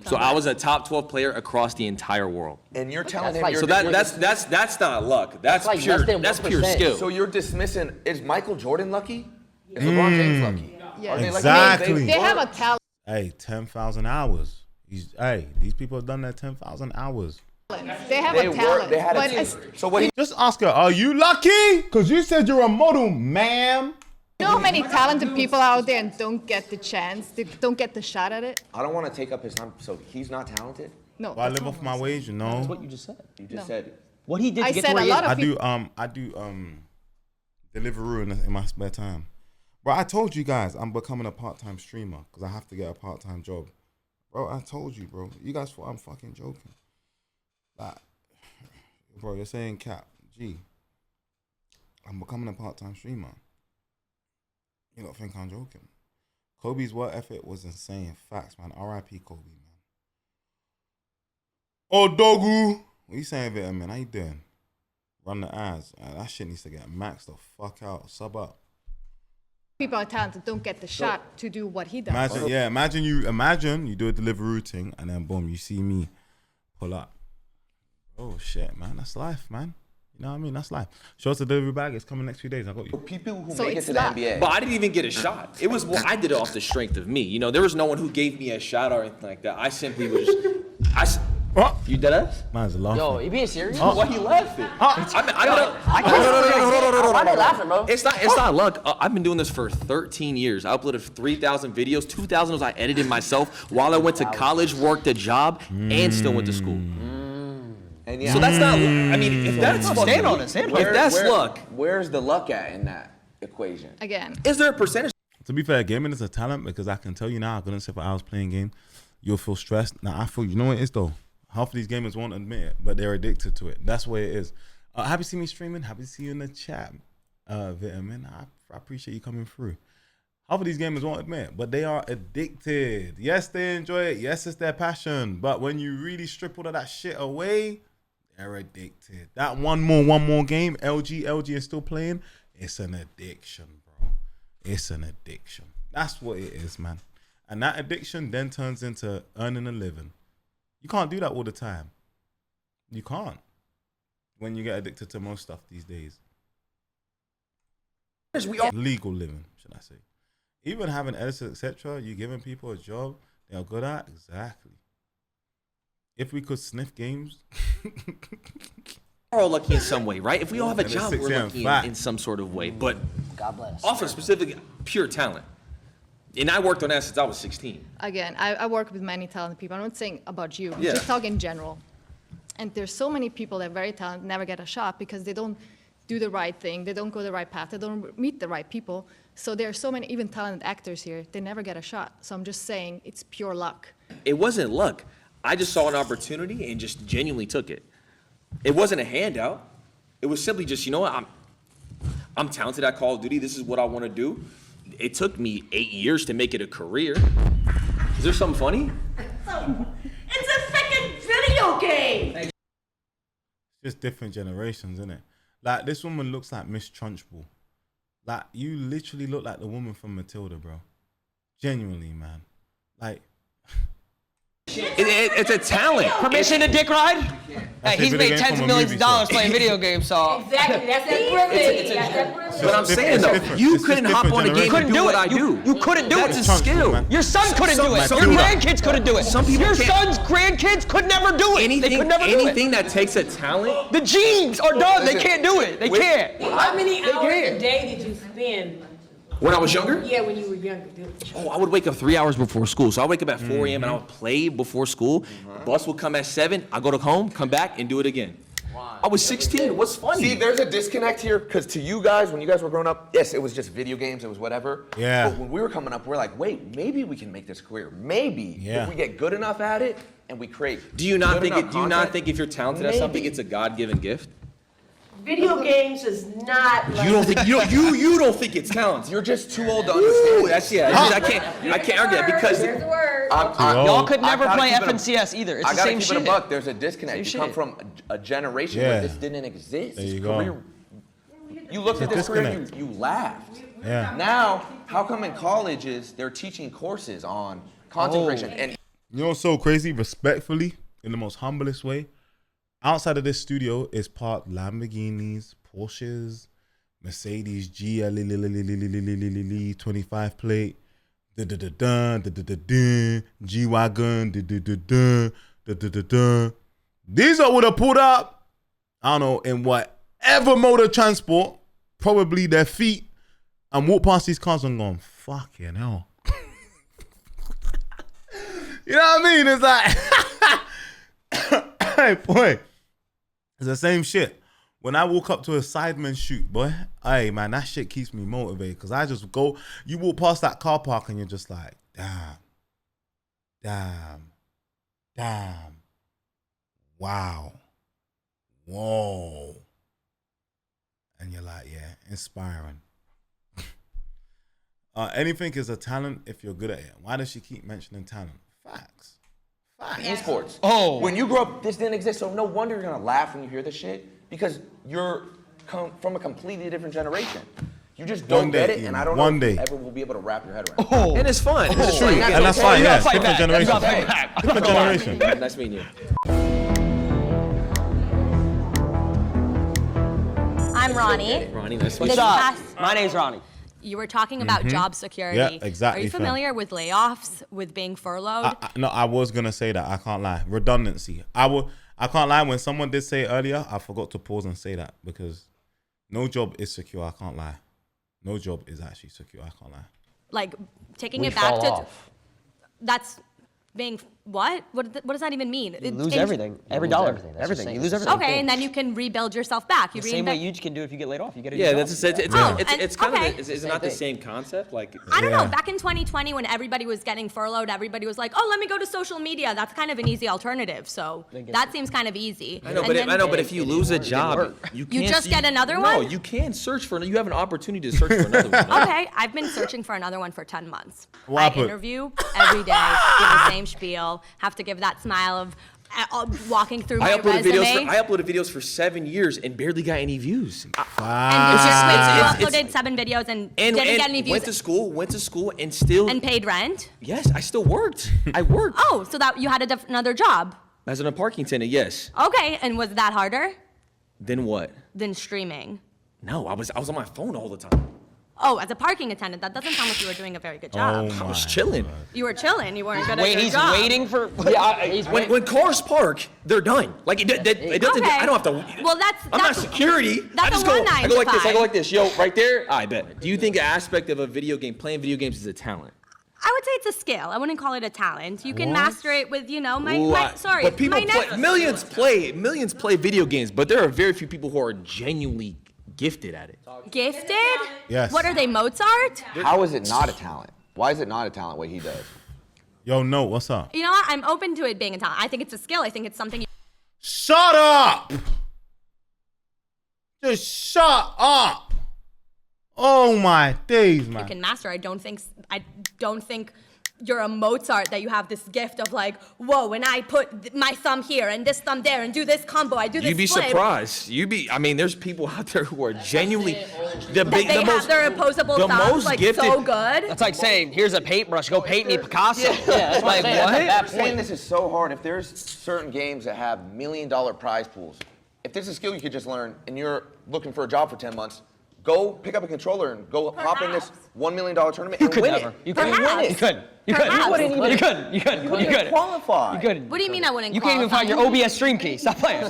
So I was a top 12 player across the entire world. And you're telling him So that's not luck. That's like pure. less than That's pure 1%. skill. So you're dismissing, is Michael Jordan lucky? Is LeBron James lucky? Yeah. Are they lucky? Exactly. They have a talent. Hey, 10,000 hours. These people have done that 10,000 hours. They have a talent. They had a but team. it's- So what? Just ask her, are you lucky? Because you said you're a model, ma'am. so many talented people out there and don't get the chance. They don't get the shot at it. I don't want to take up his time. So he's not talented? No. Do I that's live not off what my I said. wage? No. That's what you just said. You just No. said. What he did to I get said to where a he lot is. of people. I do Deliveroo in my spare time. Bro, I told you guys I'm becoming a part-time streamer because I have to get a part-time job. Bro, I told you, bro. You guys thought I'm fucking joking. Like, bro, you're saying cap. Gee, I'm becoming a part-time streamer. You don't think I'm joking? Kobe's work ethic was insane. Facts, man. R.I.P. Kobe, man. Oh, Dogu. What you saying, Vitamin? How you doing? Run the ads. That shit needs to get maxed the fuck out. Sub up. People are talented, don't get the shot to do what he does. Imagine you do a Deliveroo thing and then boom, you see me pull up. Oh shit, man. That's life, man. You know what I mean? That's life. Show us the delivery bag. It's coming next few days. I got you. People who So make it it's to the not- NBA. But I didn't even get a shot. It was I did it off the strength of me. There was no one who gave me a shot or anything like that. I simply was. You dead ass? Man's laughing. Yo, you being serious? Why you laughing? Why they laughing, bro? It's not luck. I've been doing this for 13 years. I uploaded 3,000 videos. 2,000 was I edited myself while I went to college, worked a job, and still went to school. And So that's not. I mean, if that's stand on fucking- it, stand if that's luck, Where's the luck at in that equation? Again. is there a percentage? To be fair, gaming is a talent because I can tell you now, I couldn't say for hours playing game, you'll feel stressed. Now I feel, you know what it is though? Half of these gamers won't admit it, but they're addicted to it. That's what it is. Happy to see me streaming. Happy to see you in the chat, Vitamin. I appreciate you coming through. Half of these gamers won't admit, but they are addicted. Yes, they enjoy it. Yes, it's their passion. But when you really strip all of that shit away, they're addicted. That one more game, LG is still playing. It's an addiction, bro. It's an addiction. That's what it is, man. And that addiction then turns into earning a living. You can't do that all the time. You can't. When you get addicted to most stuff these days. Legal living, should I say. Even having editors, etc., you giving people a job they're good at. Exactly. If we could sniff games. We're all lucky in some way, right? If we all have a job, we're lucky in some sort of way. But God bless. often specifically pure talent. And I worked on that since I was 16. Again, I work with many talented people. I'm not saying about you. Yeah. Just talk in general. And there's so many people that are very talented, never get a shot because they don't do the right thing. They don't go the right path. They don't meet the right people. So there are so many even talented actors here. They never get a shot. So I'm just saying it's pure luck. It wasn't luck. I just saw an opportunity and just genuinely took it. It wasn't a handout. It was simply just, you know what, I'm talented at Call of Duty. This is what I want to do. It took me 8 years to make it a career. Is there something funny? It's a freaking video game. It's just different generations, isn't it? Like, this woman looks like Miss Trunchbull. Like, you literally look like the woman from Matilda, bro. Genuinely, man. Like, it's a talent. Permission to dick ride? Hey, he's made tens of millions of dollars playing video games, so. Exactly, that's that privilege. But I'm saying though, you couldn't hop on a game and do what I do. You couldn't do it. That's a skill. Your son couldn't do it. Your grandkids couldn't do it. Your son's grandkids could never do it. They could never do it. Anything that takes a talent. The genes are done. They can't do it. They can't. How many hours a day did you spend? When I was younger? Yeah, when you were younger. Oh, I would wake up 3 hours before school. So I wake up at 4 a.m. and I would play before school. Bus would come at 7. I go to home, come back, and do it again. I was 16. What's funny? See, there's a disconnect here because to you guys, when you guys were growing up, yes, it was just video games, it was whatever. Yeah. But when we were coming up, we're like, wait, maybe we can make this career. Maybe if we get good enough at it and we create. Do you not good think? enough Do you not content, think if you're talented at something, it's a God-given gift? Video games is not like. You don't think you don't think it's talent. You're just too old to understand. That's I can't argue that because Y'all could never play FNCS either. It's the same shit. I gotta keep it a buck. There's a disconnect. You come from a generation where this didn't exist. There you go. You looked at this career, you laughed. Yeah. Now, how come in colleges they're teaching courses on content creation? And you know what's so crazy? Respectfully, in the most humblest way, outside of this studio is parked Lamborghinis, Porsches, Mercedes GL 25 plate, G-Wagon, These are would have pulled up, I don't know, in whatever mode of transport, probably their feet, and walk past these cars and gone, fucking hell. You know what I mean? It's like, hey, boy. It's the same shit. When I walk up to a Sidemen shoot, boy, hey, man, that shit keeps me motivated because I just go, you walk past that car park and you're just like, damn, wow, whoa. And you're like, yeah, inspiring. Anything is a talent if you're good at it. Why does she keep mentioning talent? Facts. esports. Oh. When you grew up, this didn't exist, so no wonder you're gonna laugh when you hear this shit because you're from a completely different generation. You just don't get it, and I don't know if you ever will be able to wrap your head around it. Oh. And it's fun. It's true, and that's fine, yeah. Different generation. Different generation. Nice meeting you. I'm Ronnie. Ronnie, nice to meet This you. past- My name's Ronnie. You were talking about job security. Yeah, exactly, Are you fam. familiar with layoffs, with being furloughed? No, I was gonna say that. I can't lie. Redundancy. I can't lie. When someone did say it earlier, I forgot to pause and say that because no job is secure. I can't lie. No job is actually secure. I can't lie. Like taking We it back fall to off. that's being What? What does that even mean? You lose everything. Every dollar. Everything. You lose everything. Okay, and then you can rebuild yourself back. You The same way you can do if you get laid off. You get a Yeah, new that's job. it's kind okay. of is it not the same concept? Like I don't know. Back in 2020, when everybody was getting furloughed, everybody was like, "Oh, let me go to social media." That's kind of an easy alternative. So that seems kind of easy. I know, but if you lose a job, you can't. You just get another No, one? you can search for. You have an opportunity to search for another one. Okay, I've been searching for another one for 10 months. What I happened? interview every day, give the same spiel, have to give that smile of walking through my resume. I uploaded videos for 7 years and barely got any views. And you uploaded 7 videos and didn't get any views. Went to school, and still. And paid rent? Yes, I still worked. I worked. Oh, so that you had another job? As a parking attendant, yes. Okay, and was that harder Then what? than streaming? No, I was on my phone all the time. Oh, as a parking attendant, that doesn't sound like you were doing a very good job. I was chilling. You were chilling. You weren't good at your job. He's waiting for. When cars park, they're done. Like it doesn't. Okay. I don't have to. Well, I'm not security. That's I just a one go. I 9 go to like this. I 5. go like this. Yo, right there. I bet. Do you think an aspect of a video game, playing video games, is a talent? I would say it's a skill. I wouldn't call it a talent. You can What? master it with, But people millions play video games, but there are very few people who are genuinely gifted at it. Gifted? Yes. What are they, Mozart? How is it not a talent? Why is it not a talent what he does? Yo, no, what's up? You know what? I'm open to it being a talent. I think it's a skill. I think it's something. Shut up! Just shut up! Oh my days, You man. can master. I don't think you're a Mozart that you have this gift of like, whoa, when I put my thumb here and this thumb there and do this combo, I do this You'd be flip. surprised. I mean, there's people out there who are genuinely That they have their opposable the thumbs most like gifted- so good. That's like saying, here's a paintbrush, go paint me Picasso. Yeah, That's like, what? I'm saying this is so hard. If there's certain games that have $1 million prize pools, if there's a skill you could just learn and you're looking for a job for 10 months, go pick up a controller and go hop in this $1 million tournament and win it. You couldn't. win it. You couldn't. You couldn't. Qualify. You couldn't. What do you mean I wouldn't You can't even find your OBS stream key. Stop playing.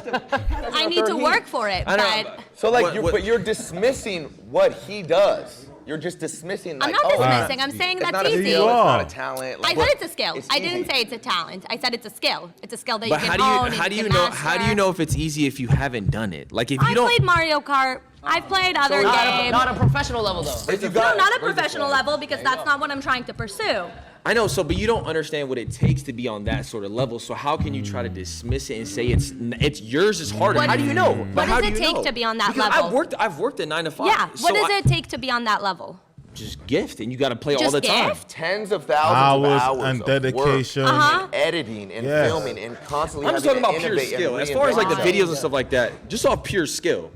I need to work for it, but So like, but you're dismissing what he does. You're just dismissing. I'm Like, not oh, dismissing. I'm saying it's that's not a easy. skill, it's not a talent. I Like, said it's a skill. it's I didn't easy. say it's a talent. I said it's a skill. It's a skill that But you can how own. do you know? How do you know if it's easy if you haven't done it? Like if you I don't. played Mario Kart. I've played other games. Not a professional level though. No, not a professional level because that's not what I'm trying to pursue. I know, but you don't understand what it takes to be on that sort of level. So how can you try to dismiss it and say it's yours is harder? What How is- do you know? what But how does do it you take know? to be on that Because level? I've worked at 9 to 5. Yeah. So What does it take to be on that level? Just gift, and you got to play all Just the time. gift? Tens of thousands of Hours hours and of dedication. work, Uh-huh. and editing and Yes. filming and constantly I'm just having talking to about pure innovate and skill. As far as like the reinvent videos and stuff like that, just off pure skill.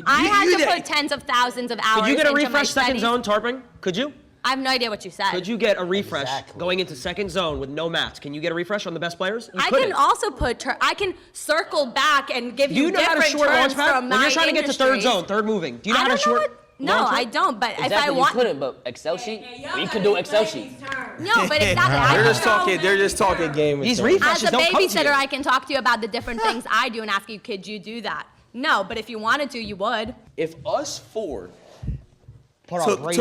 I had you to did- put tens of thousands of hours Could you get a into my refresh second studies. zone tarping? Could you? I have no idea what you said. Could you get a refresh going into second zone with no mats? Can you get a refresh on the best players? You I couldn't. can also put. I can circle back and give Do you you know how to different short terms launch pad? from When you're my trying to get to third industries. zone, third moving. Do you know I how to don't know short? what- No, I don't. But if I want, You couldn't, but Excel sheet? You could do Excel sheet. no, but exactly. I They're can just go- talking. They're just talking game. These and stuff. refreshes As a don't come to babysitter, you. I can talk to you about the different things I do and ask you, could you do that? No, but if you wanted to, you would. If us four Put on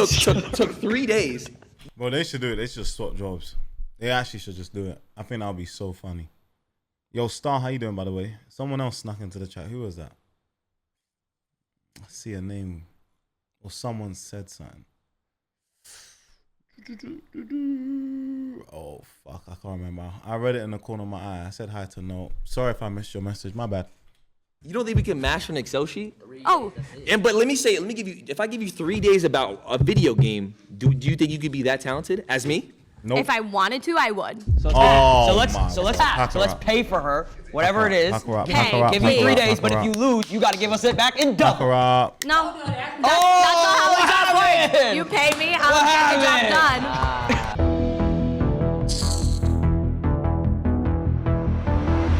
took 3 days. Well, they should do it. They should swap jobs. They actually should just do it. I think that'll be so funny. Yo, Star, how you doing, by the way? Someone else snuck into the chat. Who was that? I see a name. Or someone said something. Oh, fuck. I can't remember. I read it in the corner of my eye. I said hi to no. Sorry if I missed your message. My bad. You don't think we can mash an Excel sheet? Oh, But let me give you. If I give you 3 days about a video game, do you think you could be that talented as me? Nope. if I wanted to, I would. So Oh, let's my so let's God. so let's pay for her whatever it is. Pack her up, Give- pack her up, Give pack you her 3 up, days, pack but her if you up. lose, you got to give us it back in Fuck double. her up. No, that's not Oh, how what it's happened? works. You pay me, I'll get the job done.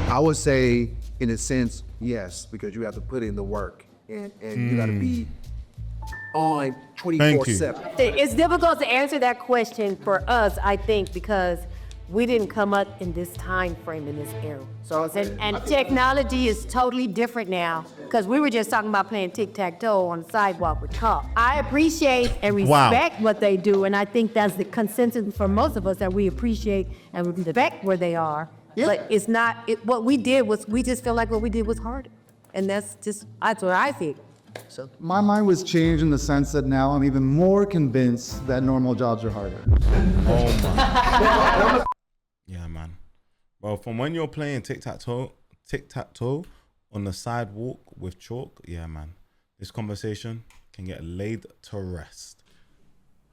I would say, in a sense, yes, because you have to put in the work and you got to be on 24/7. It's difficult to answer that question for us, I think, because we didn't come up in this time frame, in this era. And technology is totally different now, because we were just talking about playing tic-tac-toe on the sidewalk with chalk. I appreciate and respect what they do, and I think that's the consensus for most of us, that we appreciate and respect where they are. But it's not, what we did was, we just feel like what we did was harder. And that's what I think. So My mind was changed in the sense that now I'm even more convinced that normal jobs are harder. Oh my. Yeah, man. Bro, from when you're playing tic-tac-toe on the sidewalk with chalk, yeah, man. This conversation can get laid to rest.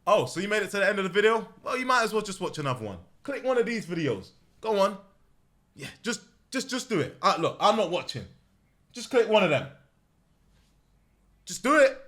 Oh, so you made it to the end of the video? Well, you might as well just watch another one. Click one of these videos. Go on. Yeah, just do it. Look, I'm not watching. Just click one of them. Just do it.